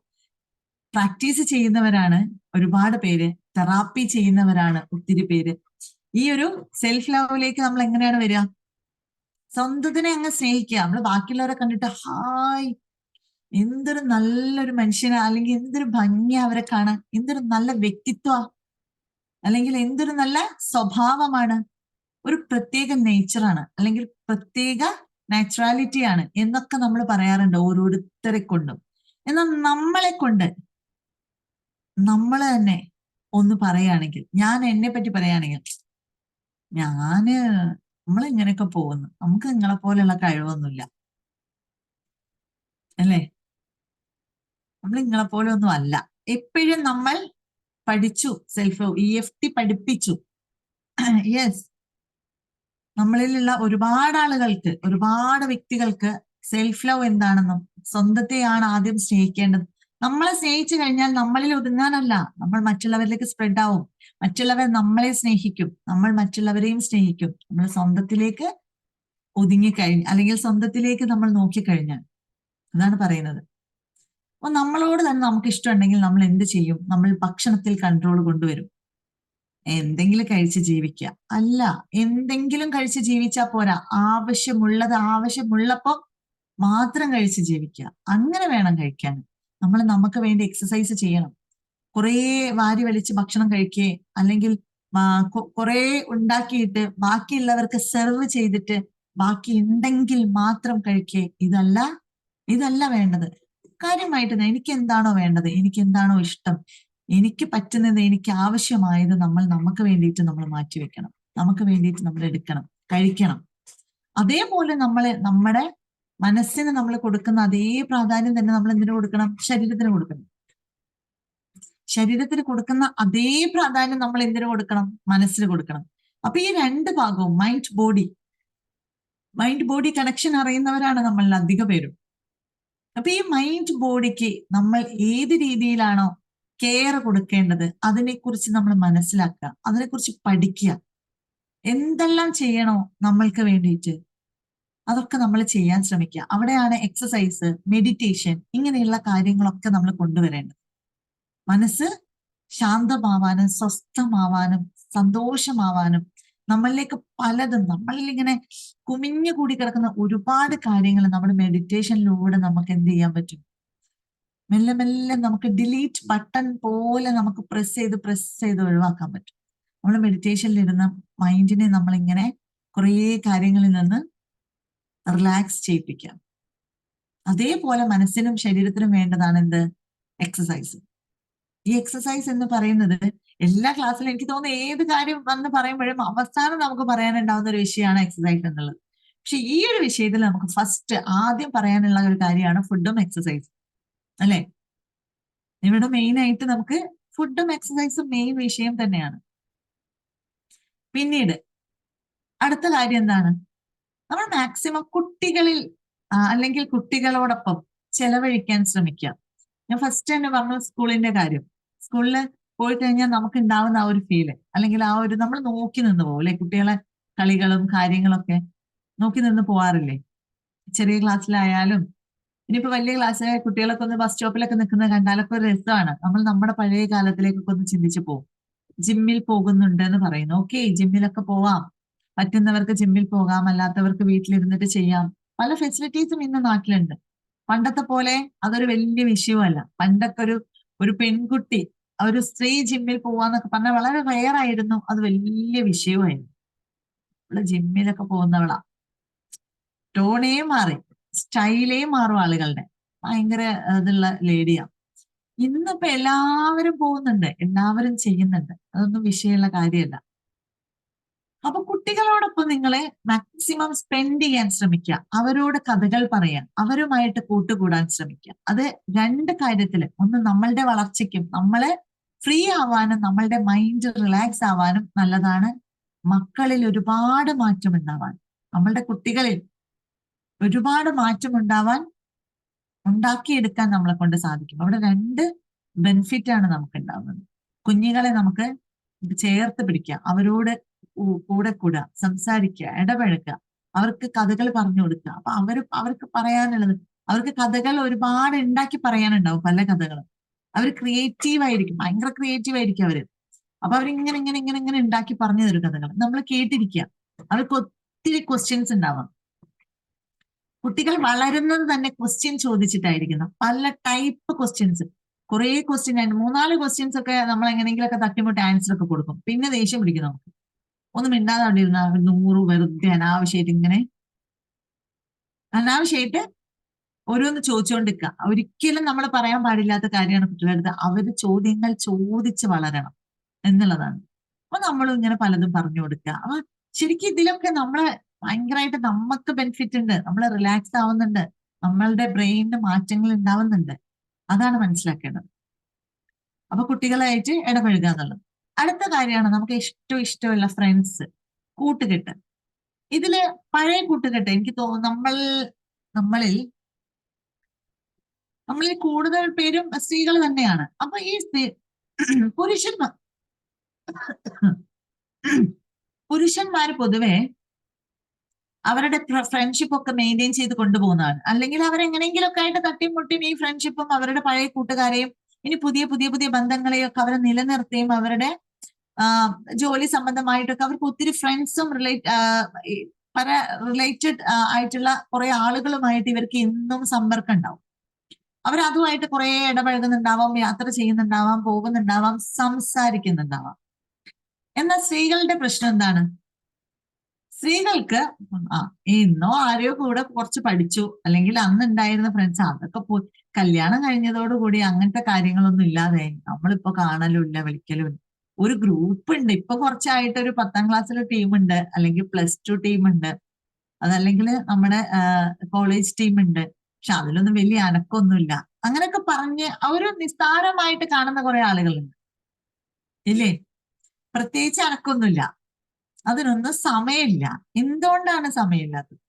പ്രാക്ടീസ് ചെയ്യുന്നവരാണ് ഒരുപാട് പേര്, തെറാപ്പി ചെയ്യുന്നവരാണ് ഒത്തിരി പേര്. ഈ ഒരു സെൽഫ് ലവിലേക്ക് നമ്മൾ എങ്ങനെയാണ് വരിക? സ്വന്തത്തിനെ അങ്ങ് സ്നേഹിക്കുക. നമ്മൾ ബാക്കിയുള്ളവരെ കണ്ടിട്ട് ഹായ് എന്തൊരു നല്ലൊരു മനുഷ്യനാ, അല്ലെങ്കിൽ എന്തൊരു ഭംഗിയാ അവരെ കാണാൻ, എന്തൊരു നല്ല വ്യക്തിത്വ, അല്ലെങ്കിൽ എന്തൊരു നല്ല സ്വഭാവമാണ്, ഒരു പ്രത്യേക നേച്ചറാണ്, അല്ലെങ്കിൽ പ്രത്യേക നാച്ചുറാലിറ്റിയാണ് എന്നൊക്കെ നമ്മൾ പറയാറുണ്ട് ഓരോരുത്തരെ കൊണ്ടും. എന്നാൽ നമ്മളെ കൊണ്ട് നമ്മൾ തന്നെ ഒന്ന് പറയുകയാണെങ്കിൽ, ഞാൻ എന്നെ പറ്റി പറയുകയാണെങ്കിൽ, നമ്മൾ ഇങ്ങനെയൊക്കെ പോകുന്നു, നമുക്ക് നിങ്ങളെ പോലെയുള്ള കഴിവൊന്നുമില്ല, അല്ലേ? നമ്മൾ നിങ്ങളെ പോലെ ഒന്നും അല്ല. എപ്പോഴും നമ്മൾ പഠിച്ചു, സെൽഫ് ലവ് EFT പഠിപ്പിച്ചു. യെസ്, നമ്മളിലുള്ള ഒരുപാട് ആളുകൾക്ക്, ഒരുപാട് വ്യക്തികൾക്ക് സെൽഫ് ലവ് എന്താണെന്നും, സ്വന്തത്തെയാണ് ആദ്യം സ്നേഹിക്കേണ്ടത്. നമ്മളെ സ്നേഹിച്ചു കഴിഞ്ഞാൽ നമ്മളിൽ ഒതുങ്ങാനല്ല, നമ്മൾ മറ്റുള്ളവരിലേക്ക് സ്പ്രെഡ് ആവും. മറ്റുള്ളവർ നമ്മളെ സ്നേഹിക്കും, നമ്മൾ മറ്റുള്ളവരെയും സ്നേഹിക്കും. നമ്മൾ സ്വന്തത്തിലേക്ക് ഒതുങ്ങിക്കഴിഞ്ഞ്, അല്ലെങ്കിൽ സ്വന്തത്തിലേക്ക് നമ്മൾ നോക്കിക്കഴിഞ്ഞാൽ, അതാണ് പറയുന്നത്. അപ്പൊ നമ്മളോട് തന്നെ നമുക്ക് ഇഷ്ടമുണ്ടെങ്കിൽ നമ്മൾ എന്ത് ചെയ്യും? നമ്മൾ ഭക്ഷണത്തിൽ കൺട്രോൾ കൊണ്ടുവരും. എന്തെങ്കിലും കഴിച്ച് ജീവിക്കുക അല്ല, എന്തെങ്കിലും കഴിച്ച് ജീവിച്ചാൽ പോരാ, ആവശ്യമുള്ളത് ആവശ്യമുള്ളപ്പോ മാത്രം കഴിച്ച് ജീവിക്കുക. അങ്ങനെ വേണം കഴിക്കാൻ. നമ്മൾ നമുക്ക് വേണ്ടി എക്സസൈസ് ചെയ്യണം. കുറേ വാരി വലിച്ച് ഭക്ഷണം കഴിക്കേ, അല്ലെങ്കിൽ കുറേ ഉണ്ടാക്കിയിട്ട് ബാക്കിയുള്ളവർക്ക് സെർവ് ചെയ്തിട്ട് ബാക്കി ഉണ്ടെങ്കിൽ മാത്രം കഴിക്കേ, ഇതല്ല വേണ്ടത്. കാര്യമായിട്ട് എനിക്ക് എന്താണോ വേണ്ടത്, എനിക്ക് എന്താണോ ഇഷ്ടം, എനിക്ക് പറ്റുന്നത്, എനിക്ക് ആവശ്യമായത് നമ്മൾ നമുക്ക് വേണ്ടിയിട്ട് നമ്മൾ മാറ്റിവെക്കണം. നമുക്ക് വേണ്ടിയിട്ട് നമ്മൾ എടുക്കണം, കഴിക്കണം. അതേപോലെ നമ്മുടെ മനസ്സിന് നമ്മൾ കൊടുക്കുന്ന അതേ പ്രാധാന്യം തന്നെ നമ്മൾ എന്തിനു കൊടുക്കണം? ശരീരത്തിന് കൊടുക്കണം. ശരീരത്തിന് കൊടുക്കുന്ന അതേ പ്രാധാന്യം നമ്മൾ എന്തിനു കൊടുക്കണം? മനസ്സിന് കൊടുക്കണം. അപ്പൊ ഈ രണ്ട് ഭാഗവും മൈൻഡ് ബോഡി കണക്ഷൻ അറിയുന്നവരാണ് നമ്മളിൽ അധിക പേരും. അപ്പൊ ഈ മൈൻഡ് ബോഡിക്ക് നമ്മൾ ഏത് രീതിയിലാണോ കെയർ കൊടുക്കേണ്ടത് അതിനെക്കുറിച്ച് നമ്മൾ മനസ്സിലാക്കുക, അതിനെക്കുറിച്ച് പഠിക്കുക. എന്തെല്ലാം ചെയ്യണോ നമ്മൾക്ക് വേണ്ടിയിട്ട് അതൊക്കെ നമ്മൾ ചെയ്യാൻ ശ്രമിക്കുക. അവിടെയാണ് എക്സസൈസ്, മെഡിറ്റേഷൻ, ഇങ്ങനെയുള്ള കാര്യങ്ങളൊക്കെ നമ്മൾ കൊണ്ടുവരേണ്ടത്. മനസ്സ് ശാന്തമാവാനും സ്വസ്ഥമാവാനും സന്തോഷമാവാനും നമ്മളിലേക്ക് പലതും, നമ്മളിൽ ഇങ്ങനെ കുമിഞ്ഞു കൂടി കിടക്കുന്ന ഒരുപാട് കാര്യങ്ങൾ നമ്മൾ മെഡിറ്റേഷനിലൂടെ നമുക്ക് എന്ത് ചെയ്യാൻ പറ്റും? മെല്ലെ മെല്ലെ നമുക്ക് ഡിലീറ്റ് ബട്ടൺ പോലെ നമുക്ക് പ്രസ് ചെയ്ത് ഒഴിവാക്കാൻ പറ്റും. നമ്മൾ മെഡിറ്റേഷനിൽ ഇരുന്ന മൈൻഡിനെ നമ്മളിങ്ങനെ കുറേ കാര്യങ്ങളിൽ നിന്ന് റിലാക്സ് ചെയ്യിപ്പിക്കാം. അതേപോലെ മനസ്സിനും ശരീരത്തിനും വേണ്ടതാണ് എന്ത്? എക്സസൈസ്. ഈ എക്സസൈസ് എന്ന് പറയുന്നത് എല്ലാ ക്ലാസ്സിലും എനിക്ക് തോന്നുന്നു ഏത് കാര്യം വന്ന് പറയുമ്പോഴും അവസാനം നമുക്ക് പറയാനുണ്ടാവുന്ന ഒരു വിഷയമാണ് എക്സസൈസ് എന്നുള്ളത്. പക്ഷെ ഈ ഒരു വിഷയത്തിൽ നമുക്ക് ഫസ്റ്റ് ആദ്യം പറയാനുള്ള ഒരു കാര്യമാണ് ഫുഡും എക്സസൈസും, അല്ലെ? ഇവിടെ മെയിൻ ആയിട്ട് നമുക്ക് ഫുഡും എക്സസൈസും മെയിൻ വിഷയം തന്നെയാണ്. പിന്നീട് അടുത്ത കാര്യം എന്താണ്? നമ്മൾ മാക്സിമം കുട്ടികളിൽ അല്ലെങ്കിൽ കുട്ടികളോടൊപ്പം ചെലവഴിക്കാൻ ശ്രമിക്കുക. ഞാൻ ഫസ്റ്റ് തന്നെ പറഞ്ഞു സ്കൂളിന്റെ കാര്യം. സ്കൂളിൽ പോയി കഴിഞ്ഞാൽ നമുക്ക് ഉണ്ടാവുന്ന ആ ഒരു ഫീല്, അല്ലെങ്കിൽ ആ ഒരു നമ്മൾ നോക്കി നിന്ന് പോകും അല്ലെ? കുട്ടികളെ കളികളും കാര്യങ്ങളൊക്കെ നോക്കി നിന്ന് പോവാറില്ലേ? ചെറിയ ക്ലാസ്സിലായാലും ഇനിയിപ്പോ വലിയ ക്ലാസ്സിലെ കുട്ടികളൊക്കെ ഒന്ന് ബസ് സ്റ്റോപ്പിലൊക്കെ നിൽക്കുന്നത് കണ്ടാലൊക്കെ ഒരു രസമാണ്. നമ്മൾ നമ്മുടെ പഴയ കാലത്തിലേക്കൊക്കെ ഒന്ന് ചിന്തിച്ചു പോകും. ജിമ്മിൽ പോകുന്നുണ്ട് എന്ന് പറയുന്നു. ഓക്കെ, ജിമ്മിലൊക്കെ പോവാം, പറ്റുന്നവർക്ക് ജിമ്മിൽ പോകാം, അല്ലാത്തവർക്ക് വീട്ടിലിരുന്നിട്ട് ചെയ്യാം. പല ഫെസിലിറ്റീസും ഇന്ന് നാട്ടിലുണ്ട്. പണ്ടത്തെ പോലെ അതൊരു വലിയ വിഷയമല്ല. പണ്ടൊക്കെ ഒരു പെൺകുട്ടി, ഒരു സ്ത്രീ ജിമ്മിൽ പോവാന്നൊക്കെ പറഞ്ഞാൽ വളരെ റെയർ ആയിരുന്നു. അത് വലിയ വിഷയമായിരുന്നു. ഇവിടെ ജിമ്മിലൊക്കെ പോകുന്നവളാ, ടോണേ മാറി, സ്റ്റൈലേ മാറും ആളുകളുടെ. ഭയങ്കര ഇതുള്ള ലേഡിയാ. ഇന്നിപ്പോ എല്ലാവരും പോകുന്നുണ്ട്, എല്ലാവരും ചെയ്യുന്നുണ്ട്. അതൊന്നും വിഷയമുള്ള കാര്യമല്ല. അപ്പൊ കുട്ടികളോടൊപ്പം നിങ്ങളെ മാക്സിമം സ്പെൻഡ് ചെയ്യാൻ ശ്രമിക്കുക. അവരോട് കഥകൾ പറയാൻ, അവരുമായിട്ട് കൂട്ടുകൂടാൻ ശ്രമിക്കുക. അത് രണ്ട് കാര്യത്തില്, ഒന്ന് നമ്മളുടെ വളർച്ചയ്ക്കും നമ്മളെ ഫ്രീ ആവാനും നമ്മളുടെ മൈൻഡ് റിലാക്സ് ആവാനും നല്ലതാണ്. മക്കളിൽ ഒരുപാട് മാറ്റം ഉണ്ടാവാൻ, നമ്മളുടെ കുട്ടികളിൽ ഒരുപാട് മാറ്റം ഉണ്ടാക്കിയെടുക്കാൻ നമ്മളെ കൊണ്ട് സാധിക്കും. അവിടെ രണ്ട് ബെനിഫിറ്റ് ആണ് നമുക്ക് ഉണ്ടാവുന്നത്. കുഞ്ഞുങ്ങളെ നമുക്ക് ചേർത്ത് പിടിക്കുക, അവരോട് കൂടെ കൂടുക, സംസാരിക്കുക, ഇടപഴകുക, അവർക്ക് കഥകൾ പറഞ്ഞു കൊടുക്കുക. അപ്പൊ അവർക്ക് പറയാനുള്ളത്, അവർക്ക് കഥകൾ ഒരുപാട് ഉണ്ടാക്കി പറയാനുണ്ടാവും. പല കഥകളും അവർ ക്രിയേറ്റീവ് ആയിരിക്കും, ഭയങ്കര ക്രിയേറ്റീവ് ആയിരിക്കും അവര്. അപ്പൊ അവരിങ്ങനെ ഇങ്ങനെ ഇങ്ങനെ ഇങ്ങനെ ഉണ്ടാക്കി പറഞ്ഞു തരും കഥകൾ. നമ്മൾ കേട്ടിരിക്കുക. അവർക്ക് ഒത്തിരി ക്വസ്റ്റ്യൻസ് ഉണ്ടാവാം. കുട്ടികൾ വളരുന്നത് തന്നെ ക്വസ്റ്റ്യൻ ചോദിച്ചിട്ടായിരിക്കണം. പല ടൈപ്പ് ക്വസ്റ്റ്യൻസ്, കുറെ ക്വസ്റ്റ്യൻ ആയിട്ട് 3-4 ക്വസ്റ്റ്യൻസ് ഒക്കെ നമ്മൾ എങ്ങനെയെങ്കിലൊക്കെ തട്ടിമുട്ടി ആൻസർ ഒക്കെ കൊടുക്കും. പിന്നെ ദേഷ്യം പിടിക്കും നമുക്ക്. ഒന്നും മിണ്ടാതെ അവിടെ ഇരുന്ന 100 വെറുതെ അനാവശ്യമായിട്ട് ഓരോന്ന് ചോദിച്ചുകൊണ്ടിരിക്കുക. ഒരിക്കലും നമ്മൾ പറയാൻ പാടില്ലാത്ത കാര്യമാണ് കുട്ടികളുടെ അടുത്ത്. അവര് ചോദ്യങ്ങൾ ചോദിച്ച് വളരണം എന്നുള്ളതാണ്. അപ്പൊ നമ്മളും ഇങ്ങനെ പലതും പറഞ്ഞു കൊടുക്കുക. അപ്പൊ ശരിക്കും ഇതിലൊക്കെ നമ്മളെ ഭയങ്കരമായിട്ട് നമുക്ക് ബെനിഫിറ്റ് ഉണ്ട്. നമ്മൾ റിലാക്സ് ആവുന്നുണ്ട്, നമ്മളുടെ ബ്രെയിനിന് മാറ്റങ്ങൾ ഉണ്ടാവുന്നുണ്ട്. അതാണ് മനസ്സിലാക്കേണ്ടത്. അപ്പൊ കുട്ടികളായിട്ട് ഇടപഴകുക എന്നുള്ളത്. അടുത്ത കാര്യമാണ് നമുക്ക് ഇഷ്ടമുള്ള ഫ്രണ്ട്സ്, കൂട്ടുകെട്ട്. ഇതില് പഴയ കൂട്ടുകെട്ട് എനിക്ക് തോന്നുന്നു നമ്മളിൽ കൂടുതൽ പേരും സ്ത്രീകൾ തന്നെയാണ്. അപ്പൊ ഈ പുരുഷന്മാര് പൊതുവെ അവരുടെ ഫ്രണ്ട്ഷിപ്പ് ഒക്കെ മെയിൻറ്റെയിൻ ചെയ്ത് കൊണ്ടുപോകുന്നതാണ്. അല്ലെങ്കിൽ അവരെങ്ങനെയെങ്കിലുമൊക്കെ ആയിട്ട് തട്ടിയും മുട്ടിയും ഈ ഫ്രണ്ട്ഷിപ്പും അവരുടെ പഴയ കൂട്ടുകാരെയും ഇനി പുതിയ പുതിയ പുതിയ ബന്ധങ്ങളെയും ഒക്കെ അവരെ നിലനിർത്തുകയും അവരുടെ ജോലി സംബന്ധമായിട്ടൊക്കെ അവർക്ക് ഒത്തിരി ഫ്രണ്ട്സും പല റിലേറ്റഡ് ആയിട്ടുള്ള കുറെ ആളുകളുമായിട്ട് ഇവർക്ക് എന്നും സമ്പർക്കം ഉണ്ടാവും. അവരതുമായിട്ട് കുറെ ഇടപഴകുന്നുണ്ടാവാം, യാത്ര ചെയ്യുന്നുണ്ടാവാം, പോകുന്നുണ്ടാവാം, സംസാരിക്കുന്നുണ്ടാവാം. എന്നാൽ സ്ത്രീകളുടെ പ്രശ്നം എന്താണ്? സ്ത്രീകൾക്ക് ഇന്നോ ആരെയോ കൂടെ കുറച്ച് പഠിച്ചു, അല്ലെങ്കിൽ അന്ന് ഉണ്ടായിരുന്ന ഫ്രണ്ട്സ് അതൊക്കെ പോയി. കല്യാണം കഴിഞ്ഞതോടുകൂടി അങ്ങനത്തെ കാര്യങ്ങളൊന്നും ഇല്ലാതെ നമ്മളിപ്പോ കാണലുമില്ല, വിളിക്കലും. ഒരു ഗ്രൂപ്പ് ഉണ്ട് ഇപ്പൊ കുറച്ചായിട്ട്, ഒരു 10ാം ക്ലാസ്സിലെ ടീമുണ്ട്, അല്ലെങ്കിൽ +2 ടീമുണ്ട്, അതല്ലെങ്കിൽ നമ്മുടെ കോളേജ് ടീമുണ്ട്. പക്ഷെ അതിലൊന്നും വലിയ അനക്കൊന്നുമില്ല. അങ്ങനെയൊക്കെ പറഞ്ഞ് ഒരു നിസ്താരമായിട്ട് കാണുന്ന കുറെ ആളുകളുണ്ട്, ഇല്ലേ? പ്രത്യേകിച്ച് അനക്കൊന്നുമില്ല, അതിനൊന്നും സമയമില്ല. എന്തുകൊണ്ടാണ് സമയമില്ലാത്തത്?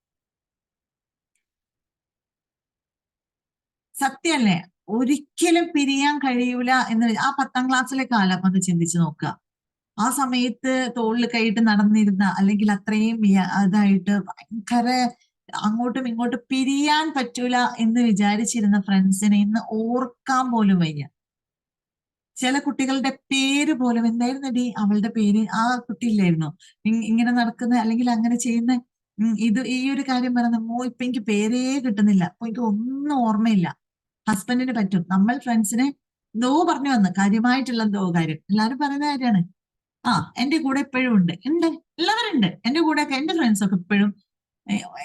സത്യല്ലേ? ഒരിക്കലും പിരിയാൻ കഴിയൂല എന്ന് ആ 10ാം ക്ലാസ്സിലെ കാലം ഒന്ന് ചിന്തിച്ചു നോക്കുക. ആ സമയത്ത് തോളിൽ കൈയിട്ട് നടന്നിരുന്ന, അല്ലെങ്കിൽ അത്രയും അതായിട്ട് ഭയങ്കര അങ്ങോട്ടും ഇങ്ങോട്ടും പിരിയാൻ പറ്റൂല എന്ന് വിചാരിച്ചിരുന്ന ഫ്രണ്ട്സിനെ ഇന്ന് ഓർക്കാൻ പോലും വയ്യ. ചില കുട്ടികളുടെ പേര് പോലും എന്തായിരുന്നടി അവളുടെ പേര്, ആ കുട്ടി ഇല്ലായിരുന്നോ ഇങ്ങനെ നടക്കുന്ന അല്ലെങ്കിൽ അങ്ങനെ ചെയ്യുന്ന, ഇത് ഈ ഒരു കാര്യം പറയുന്ന ഇപ്പൊ എനിക്ക് പേരേ കിട്ടുന്നില്ല, അപ്പൊ എനിക്ക് ഒന്നും ഓർമ്മയില്ല. ഹസ്ബൻഡിന് പറ്റും, നമ്മൾ ഫ്രണ്ട്സിനെ എന്തോ പറഞ്ഞു വന്ന് കാര്യമായിട്ടുള്ള എന്തോ കാര്യം എല്ലാവരും പറയുന്ന കാര്യമാണ്. എന്റെ കൂടെ ഇപ്പോഴും ഉണ്ട്, എല്ലാവരും ഉണ്ട് എന്റെ കൂടെയൊക്കെ. എന്റെ ഫ്രണ്ട്സ് ഒക്കെ ഇപ്പോഴും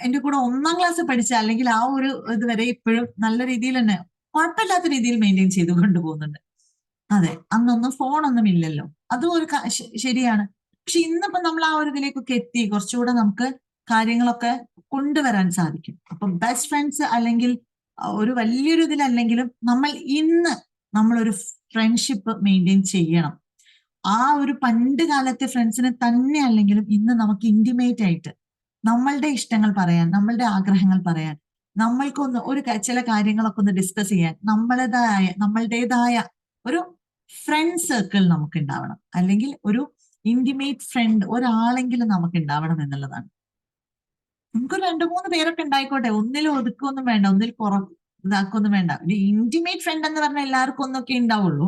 എന്റെ കൂടെ 1ാം ക്ലാസ് പഠിച്ച, അല്ലെങ്കിൽ ആ ഒരു ഇതുവരെ ഇപ്പോഴും നല്ല രീതിയിൽ തന്നെ കുഴപ്പമില്ലാത്ത രീതിയിൽ മെയിൻറ്റെയിൻ ചെയ്ത് കൊണ്ടുപോകുന്നുണ്ട്. അതെ, അന്നൊന്നും ഫോണൊന്നും ഇല്ലല്ലോ, അതും ഒരു ശരിയാണ്. പക്ഷെ ഇന്നിപ്പോ നമ്മൾ ആ ഒരു ഇതിലേക്കൊക്കെ എത്തി, കുറച്ചുകൂടെ നമുക്ക് കാര്യങ്ങളൊക്കെ കൊണ്ടുവരാൻ സാധിക്കും. അപ്പം ബെസ്റ്റ് ഫ്രണ്ട്സ് അല്ലെങ്കിൽ ഒരു വലിയൊരു ഇതിലല്ലെങ്കിലും നമ്മളൊരു ഫ്രണ്ട്ഷിപ്പ് മെയിൻറ്റെയിൻ ചെയ്യണം. ആ ഒരു പണ്ട് കാലത്തെ ഫ്രണ്ട്സിനെ തന്നെ അല്ലെങ്കിലും ഇന്ന് നമുക്ക് ഇന്റിമേറ്റ് ആയിട്ട് നമ്മളുടെ ഇഷ്ടങ്ങൾ പറയാൻ, നമ്മളുടെ ആഗ്രഹങ്ങൾ പറയാൻ, നമ്മൾക്കൊന്ന് ചില കാര്യങ്ങളൊക്കെ ഒന്ന് ഡിസ്കസ് ചെയ്യാൻ നമ്മളുടേതായ ഒരു ഫ്രണ്ട് സർക്കിൾ നമുക്ക് ഉണ്ടാവണം. അല്ലെങ്കിൽ ഒരു ഇന്റിമേറ്റ് ഫ്രണ്ട് ഒരാളെങ്കിലും നമുക്ക് ഉണ്ടാവണം എന്നുള്ളതാണ്. നമുക്ക് 2-3 പേരൊക്കെ ഉണ്ടായിക്കോട്ടെ, ഒന്നിലും ഒതുക്കൊന്നും വേണ്ട, ഒന്നിൽ ഇതാക്കൊന്നും വേണ്ട. ഒരു ഇന്റിമേറ്റ് ഫ്രണ്ട് എന്ന് പറഞ്ഞാൽ എല്ലാവർക്കും ഒന്നൊക്കെ ഉണ്ടാവുള്ളൂ.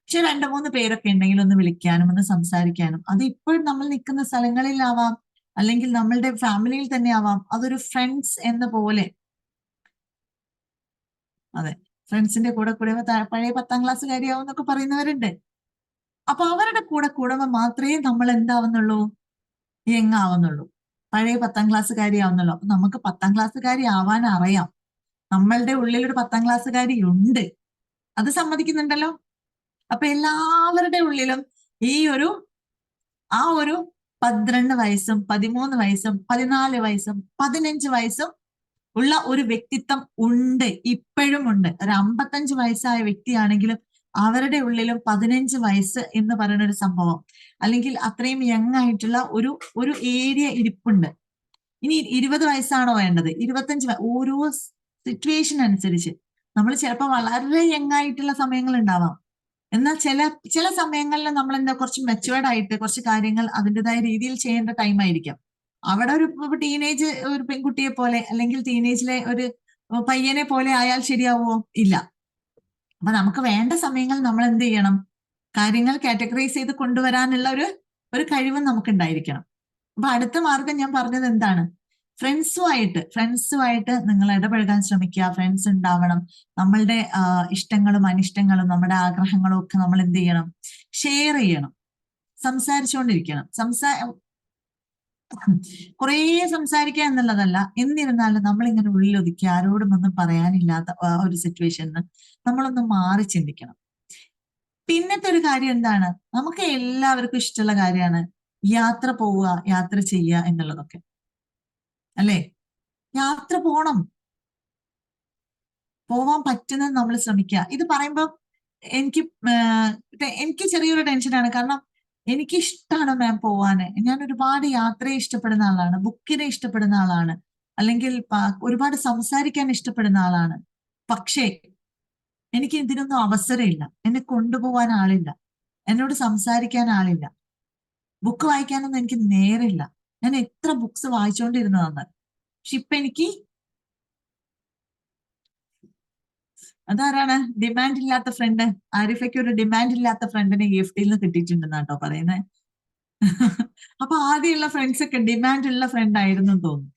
പക്ഷെ 2-3 പേരൊക്കെ ഉണ്ടെങ്കിൽ ഒന്ന് വിളിക്കാനും ഒന്ന് സംസാരിക്കാനും, അത് ഇപ്പോഴും നമ്മൾ നിൽക്കുന്ന സ്ഥലങ്ങളിലാവാം, അല്ലെങ്കിൽ നമ്മളുടെ ഫാമിലിയിൽ തന്നെ ആവാം. അതൊരു ഫ്രണ്ട്സ് എന്ന പോലെ. അതെ, ഫ്രണ്ട്സിന്റെ കൂടെ പഴയ 10ാം ക്ലാസ്സുകാരിയാവും എന്നൊക്കെ പറയുന്നവരുണ്ട്. അപ്പൊ അവരുടെ കൂടെ കൂടുമ്പോൾ മാത്രമേ നമ്മൾ എന്താവുന്നുള്ളൂ, യങ്ങാവുന്നുള്ളൂ, പഴയ 10ാം ക്ലാസ്സുകാരി ആവുന്നുള്ളൂ. അപ്പൊ നമുക്ക് 10ാം ക്ലാസ്സുകാരി ആവാൻ അറിയാം, നമ്മളുടെ ഉള്ളിൽ ഒരു 10ാം ക്ലാസ്സുകാരി ഉണ്ട്, അത് സമ്മതിക്കുന്നുണ്ടല്ലോ. അപ്പൊ എല്ലാവരുടെ ഉള്ളിലും ആ ഒരു 12 വയസ്സും 13 വയസ്സും 14 വയസ്സും 15 വയസ്സും ഉള്ള ഒരു വ്യക്തിത്വം ഉണ്ട്, ഇപ്പോഴും ഉണ്ട്. ഒരു 55 വയസ്സായ വ്യക്തിയാണെങ്കിലും അവരുടെ ഉള്ളിലും 15 വയസ്സ് എന്ന് പറയുന്ന ഒരു സംഭവം, അല്ലെങ്കിൽ അത്രയും യങ് ആയിട്ടുള്ള ഒരു ഏരിയ ഇരിപ്പുണ്ട്. ഇനി 20 വയസ്സാണോ വേണ്ടത്, 25, ഓരോ സിറ്റുവേഷൻ അനുസരിച്ച്. നമ്മൾ ചിലപ്പോൾ വളരെ യങ് ആയിട്ടുള്ള സമയങ്ങൾ ഉണ്ടാവാം, എന്നാൽ ചില സമയങ്ങളിൽ നമ്മൾ എന്താ കുറച്ച് മെച്ചുവേർഡ് ആയിട്ട് കുറച്ച് കാര്യങ്ങൾ അതിൻ്റെതായ രീതിയിൽ ചെയ്യേണ്ട ടൈം ആയിരിക്കാം. അവിടെ ഒരു ടീനേജ് ഒരു പെൺകുട്ടിയെ പോലെ, അല്ലെങ്കിൽ ടീനേജിലെ ഒരു പയ്യനെ പോലെ ആയാൽ ശരിയാവോ? ഇല്ല. അപ്പൊ നമുക്ക് വേണ്ട സമയങ്ങൾ നമ്മൾ എന്ത് ചെയ്യണം, കാര്യങ്ങൾ കാറ്റഗറൈസ് ചെയ്ത് കൊണ്ടുവരാനുള്ള ഒരു കഴിവ് നമുക്ക് ഉണ്ടായിരിക്കണം. അപ്പൊ അടുത്ത മാർഗം ഞാൻ പറഞ്ഞത് എന്താണ്, ഫ്രണ്ട്സുമായിട്ട് നിങ്ങൾ ഇടപഴകാൻ ശ്രമിക്കുക. ഫ്രണ്ട്സ് ഉണ്ടാവണം. നമ്മളുടെ ഇഷ്ടങ്ങളും അനിഷ്ടങ്ങളും നമ്മുടെ ആഗ്രഹങ്ങളും ഒക്കെ നമ്മൾ എന്ത് ചെയ്യണം, ഷെയർ ചെയ്യണം, സംസാരിച്ചുകൊണ്ടിരിക്കണം. കുറേ സംസാരിക്കുക എന്നുള്ളതല്ല, എന്നിരുന്നാലും നമ്മളിങ്ങനെ ഉള്ളിലൊതുക്കി ആരോടും ഒന്നും പറയാനില്ലാത്ത ഒരു സിറ്റുവേഷനിൽ നമ്മളൊന്ന് മാറി ചിന്തിക്കണം. പിന്നത്തെ ഒരു കാര്യം എന്താണ്, നമുക്ക് എല്ലാവർക്കും ഇഷ്ടമുള്ള കാര്യമാണ് യാത്ര പോവുക, യാത്ര ചെയ്യുക എന്നുള്ളതൊക്കെ, അല്ലേ? യാത്ര പോവാൻ പറ്റുന്നത് നമ്മൾ ശ്രമിക്കുക. ഇത് പറയുമ്പോൾ എനിക്ക് എനിക്ക് ചെറിയൊരു ടെൻഷനാണ്. കാരണം എനിക്ക് ഇഷ്ടമാണ് മാം പോവാന്. ഞാൻ ഒരുപാട് യാത്രയെ ഇഷ്ടപ്പെടുന്ന ആളാണ്, ബുക്കിനെ ഇഷ്ടപ്പെടുന്ന ആളാണ്, അല്ലെങ്കിൽ ഒരുപാട് സംസാരിക്കാൻ ഇഷ്ടപ്പെടുന്ന ആളാണ്. പക്ഷേ എനിക്ക് ഇതിനൊന്നും അവസരമില്ല, എന്നെ കൊണ്ടുപോകാൻ ആളില്ല, എന്നോട് സംസാരിക്കാൻ ആളില്ല, ബുക്ക് വായിക്കാനൊന്നും എനിക്ക് നേരില്ല. ഞാൻ എത്ര ബുക്സ് വായിച്ചുകൊണ്ടിരുന്നതാണ്. പക്ഷെ ഇപ്പൊ എനിക്ക് അതാരാണ് ഡിമാൻഡ് ഇല്ലാത്ത ഫ്രണ്ട്? ആരിഫയ്ക്ക് ഒരു ഡിമാൻഡ് ഇല്ലാത്ത ഫ്രണ്ടിനെ ഗിഫ്റ്റിൽ നിന്ന് കിട്ടിയിട്ടുണ്ടെന്നാട്ടോ പറയുന്നത്. അപ്പൊ ആദ്യമുള്ള ഫ്രണ്ട്സ് ഒക്കെ ഡിമാൻഡ് ഉള്ള ഫ്രണ്ട് ആയിരുന്നു തോന്നുന്നു.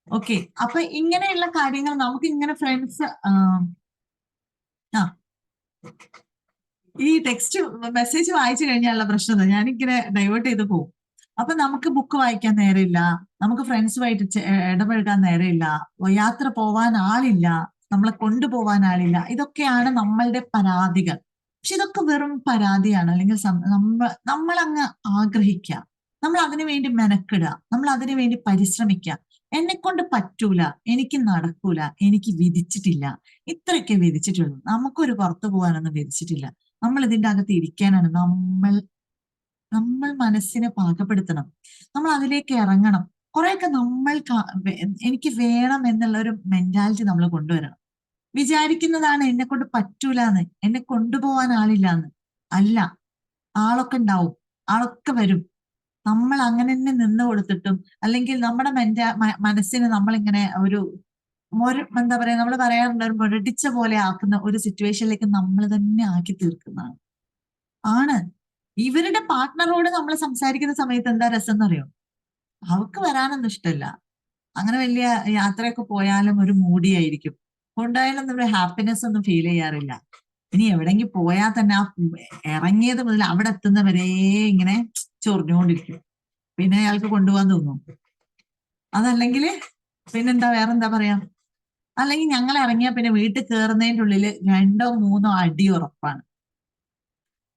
ഓക്കെ, അപ്പൊ ഇങ്ങനെയുള്ള കാര്യങ്ങൾ നമുക്ക് ഇങ്ങനെ ഫ്രണ്ട്സ് ഈ ടെക്സ്റ്റ് മെസ്സേജ് വായിച്ചു കഴിഞ്ഞാലുള്ള പ്രശ്നം ഞാനിങ്ങനെ ഡൈവേർട്ട് ചെയ്ത് പോകും. അപ്പൊ നമുക്ക് ബുക്ക് വായിക്കാൻ നേരമില്ല, നമുക്ക് ഫ്രണ്ട്സുമായിട്ട് ഇടപഴകാൻ നേരമില്ല, യാത്ര പോവാൻ ആളില്ല, നമ്മളെ കൊണ്ടുപോവാൻ ആളില്ല. ഇതൊക്കെയാണ് നമ്മളുടെ പരാതികൾ. പക്ഷെ ഇതൊക്കെ വെറും പരാതിയാണ്. അല്ലെങ്കിൽ നമ്മൾ അങ്ങ് ആഗ്രഹിക്കുക, നമ്മൾ അതിനു വേണ്ടി മെനക്കിടുക, നമ്മൾ അതിനു വേണ്ടി പരിശ്രമിക്കുക. എന്നെ കൊണ്ട് പറ്റൂല, എനിക്ക് നടക്കൂല, എനിക്ക് വിധിച്ചിട്ടില്ല, ഇത്രയൊക്കെ വിധിച്ചിട്ടുള്ളൂ. നമുക്കൊരു പുറത്തു പോകാനൊന്നും വിധിച്ചിട്ടില്ല. നമ്മൾ ഇതിന്റെ അകത്ത് ഇരിക്കാനാണ്. നമ്മൾ മനസ്സിനെ പാകപ്പെടുത്തണം, നമ്മൾ അതിലേക്ക് ഇറങ്ങണം. കുറെയൊക്കെ നമ്മൾ എനിക്ക് വേണം എന്നുള്ള ഒരു മെന്റാലിറ്റി നമ്മൾ കൊണ്ടുവരണം. വിചാരിക്കുന്നതാണ് എന്നെ കൊണ്ട് പറ്റൂലെന്ന്, എന്നെ കൊണ്ടുപോകാൻ ആളില്ലാന്ന്. അല്ല, ആളൊക്കെ ഉണ്ടാവും, ആളൊക്കെ വരും. നമ്മൾ അങ്ങനെ തന്നെ നിന്ന് കൊടുത്തിട്ടും, അല്ലെങ്കിൽ നമ്മുടെ മനസ്സിന് നമ്മളിങ്ങനെ ഒരു എന്താ പറയാ, നമ്മൾ പറയാറുണ്ട്, ഒരു മുരടിച്ച പോലെ ആക്കുന്ന ഒരു സിറ്റുവേഷനിലേക്ക് നമ്മൾ തന്നെ ആക്കി തീർക്കുന്നതാണ്. ആണ്. ഇവരുടെ പാർട്ട്ണറോട് നമ്മൾ സംസാരിക്കുന്ന സമയത്ത് എന്താ രസം എന്നറിയോ? അവർക്ക് വരാനൊന്നും ഇഷ്ടമല്ല. അങ്ങനെ വലിയ യാത്രയൊക്കെ പോയാലും ഒരു മൂടിയായിരിക്കും. കൊണ്ടായാലും നമ്മുടെ ഹാപ്പിനെസ് ഒന്നും ഫീൽ ചെയ്യാറില്ല. ഇനി എവിടെയെങ്കിലും പോയാൽ തന്നെ ആ ഇറങ്ങിയത് മുതൽ അവിടെ എത്തുന്നവരെ ഇങ്ങനെ ചൊറിഞ്ഞുകൊണ്ടിരിക്കും. പിന്നെ അയാൾക്ക് കൊണ്ടുപോകാൻ തോന്നും. അതല്ലെങ്കിൽ പിന്നെന്താ, വേറെന്താ പറയാ, അല്ലെങ്കിൽ ഞങ്ങൾ ഇറങ്ങിയാൽ പിന്നെ വീട്ടിൽ കയറുന്നതിൻ്റെ ഉള്ളിൽ 2 or 3 അടി ഉറപ്പാണ്.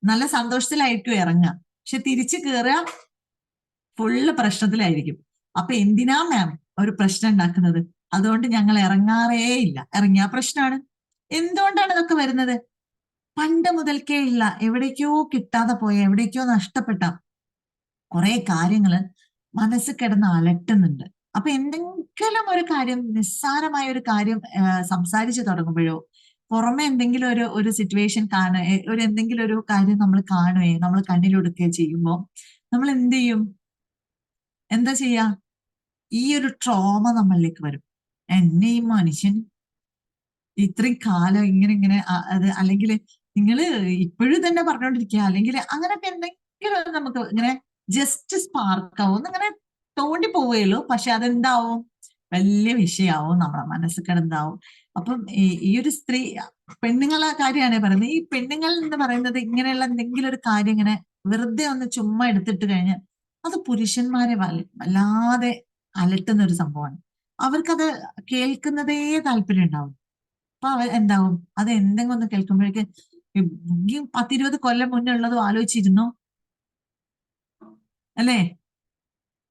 നല്ല സന്തോഷത്തിലായിരിക്കും ഇറങ്ങുക, പക്ഷെ തിരിച്ചു കയറുക ഫുള്ള് പ്രശ്നത്തിലായിരിക്കും. അപ്പൊ എന്തിനാ മാം ഒരു പ്രശ്നം ഉണ്ടാക്കുന്നത്? അതുകൊണ്ട് ഞങ്ങൾ ഇറങ്ങാറേ ഇല്ല. ഇറങ്ങിയ പ്രശ്നമാണ്. എന്തുകൊണ്ടാണ് ഇതൊക്കെ വരുന്നത്? പണ്ട് മുതൽക്കേ ഇല്ല, എവിടേക്കോ കിട്ടാതെ പോയ, എവിടേക്കോ നഷ്ടപ്പെട്ട കുറെ കാര്യങ്ങള് മനസ്സിൽ കിടന്ന് അലട്ടുന്നുണ്ട്. അപ്പൊ എന്തെങ്കിലും ഒരു കാര്യം, നിസ്സാരമായ ഒരു കാര്യം സംസാരിച്ചു തുടങ്ങുമ്പോഴോ, പുറമെ എന്തെങ്കിലും ഒരു സിറ്റുവേഷൻ ഒരു എന്തെങ്കിലും ഒരു കാര്യം നമ്മൾ കാണുകയോ നമ്മൾ കണ്ണിലൊടുക്കുകയോ ചെയ്യുമ്പോൾ നമ്മൾ എന്ത് ചെയ്യും? എന്താ ചെയ്യാ? ഈ ഒരു ട്രോമ നമ്മളിലേക്ക് വരും. എന്നെ ഈ മനുഷ്യൻ ഇത്രയും കാലം ഇങ്ങനെ അത്, അല്ലെങ്കിൽ നിങ്ങൾ ഇപ്പോഴും തന്നെ പറഞ്ഞുകൊണ്ടിരിക്കുക, അല്ലെങ്കിൽ അങ്ങനെയൊക്കെ എന്തെങ്കിലും നമുക്ക് ഇങ്ങനെ ജസ്റ്റ് സ്പാർക്ക് ആവും, അങ്ങനെ തോണ്ടി പോവുകയുള്ളൂ. പക്ഷെ അതെന്താവും? വലിയ വിഷയമാവും, നമ്മുടെ മനസ്സിൽ കിടന്നാവും. അപ്പം ഈ ഒരു സ്ത്രീ, പെണ്ണുങ്ങളെ കാര്യമാണ് പറയുന്നത്. ഈ പെണ്ണുങ്ങൾ എന്ന് പറയുന്നത് ഇങ്ങനെയുള്ള എന്തെങ്കിലും ഒരു കാര്യം ഇങ്ങനെ വെറുതെ ഒന്ന് ചുമ്മാ എടുത്തിട്ട് കഴിഞ്ഞാൽ അത് പുരുഷന്മാരെ വല്ലാതെ അലട്ടുന്ന ഒരു സംഭവമാണ്. അവർക്കത് കേൾക്കുന്നതേ താല്പര്യം ഉണ്ടാവും. അപ്പൊ എന്താവും? അത് എന്തെങ്കിലും ഒന്ന് കേൾക്കുമ്പോഴേക്ക് ഈ 10-20 കൊല്ലം മുന്നേ ഉള്ളതും ആലോചിച്ചിരുന്നോ? അല്ലേ?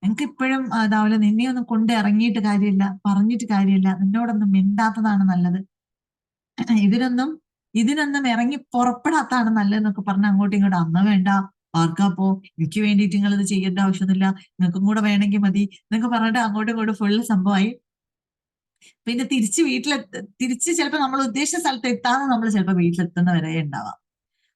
എനിക്ക് ഇപ്പോഴും അതാവല്ലോ, നിന്നെ ഒന്നും കൊണ്ട് ഇറങ്ങിയിട്ട് കാര്യമില്ല, പറഞ്ഞിട്ട് കാര്യമില്ല, നിന്നോടൊന്നും മിണ്ടാത്തതാണ് നല്ലത്, ഇതിനൊന്നും ഇറങ്ങി പുറപ്പെടാത്താണ് നല്ലതെന്നൊക്കെ പറഞ്ഞ് അങ്ങോട്ടും ഇങ്ങോട്ടും. അന്ന് വേണ്ട, ആർക്കാപ്പോ, എനിക്ക് വേണ്ടിയിട്ട് നിങ്ങൾ ഇത് ചെയ്യേണ്ട ആവശ്യമൊന്നുമില്ല, നിങ്ങൾക്കും കൂടെ വേണമെങ്കിൽ മതി എന്നൊക്കെ പറഞ്ഞിട്ട് അങ്ങോട്ടും ഇങ്ങോട്ടും ഫുള്ള് സംഭവമായി. പിന്നെ തിരിച്ച് ചിലപ്പോൾ നമ്മൾ ഉദ്ദേശിച്ച സ്ഥലത്ത് എത്താതെ നമ്മൾ ചിലപ്പോൾ വീട്ടിലെത്തുന്നവരെ ഉണ്ടാവാം.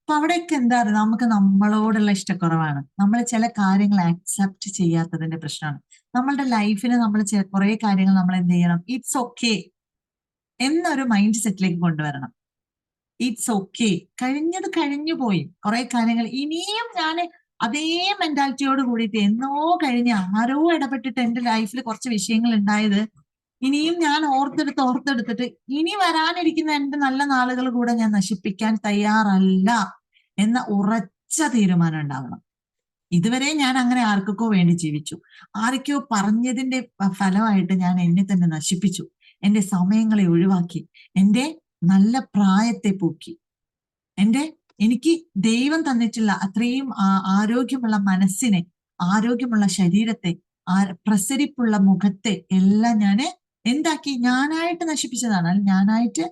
അപ്പൊ അവിടെയൊക്കെ എന്താ പറയുക, നമുക്ക് നമ്മളോടുള്ള ഇഷ്ടക്കുറവാണ്, നമ്മൾ ചില കാര്യങ്ങൾ ആക്സെപ്റ്റ് ചെയ്യാത്തതിന്റെ പ്രശ്നമാണ്. നമ്മളുടെ ലൈഫിൽ നമ്മൾ കുറെ കാര്യങ്ങൾ നമ്മൾ എന്ത് ചെയ്യണം? ഇറ്റ്സ് ഓക്കെ എന്നൊരു മൈൻഡ് സെറ്റിലേക്ക് കൊണ്ടുവരണം. ഇറ്റ്സ് ഓക്കെ, കഴിഞ്ഞത് കഴിഞ്ഞു പോയി. കുറെ കാര്യങ്ങൾ ഇനിയും ഞാൻ അതേ മെന്റാലിറ്റിയോട് കൂടിയിട്ട് എന്നോ കഴിഞ്ഞ് ആരോ ഇടപെട്ടിട്ട് എന്റെ ലൈഫിൽ കുറച്ച് വിഷയങ്ങൾ ഉണ്ടായത് ഇനിയും ഞാൻ ഓർത്തെടുത്തിട്ട് ഇനി വരാനിരിക്കുന്ന എന്റെ നല്ല നാളുകൾ കൂടെ ഞാൻ നശിപ്പിക്കാൻ തയ്യാറല്ല എന്ന ഉറച്ച തീരുമാനം ഉണ്ടാവണം. ഇതുവരെ ഞാൻ അങ്ങനെ ആർക്കൊക്കെ വേണ്ടി ജീവിച്ചു, ആരൊക്കെയോ പറഞ്ഞതിന്റെ ഫലമായിട്ട് ഞാൻ എന്നെ തന്നെ നശിപ്പിച്ചു, എന്റെ സമയങ്ങളെ ഒഴിവാക്കി, എന്റെ നല്ല പ്രായത്തെ പോക്കി, എനിക്ക് ദൈവം തന്നിട്ടുള്ള അത്രയും ആരോഗ്യമുള്ള മനസ്സിനെ, ആരോഗ്യമുള്ള ശരീരത്തെ, പ്രസരിപ്പുള്ള മുഖത്തെ എല്ലാം ഞാന് എന്താക്കി? ഞാനായിട്ട് നശിപ്പിച്ചതാണ്, അല്ലെങ്കിൽ ഞാനായിട്ട്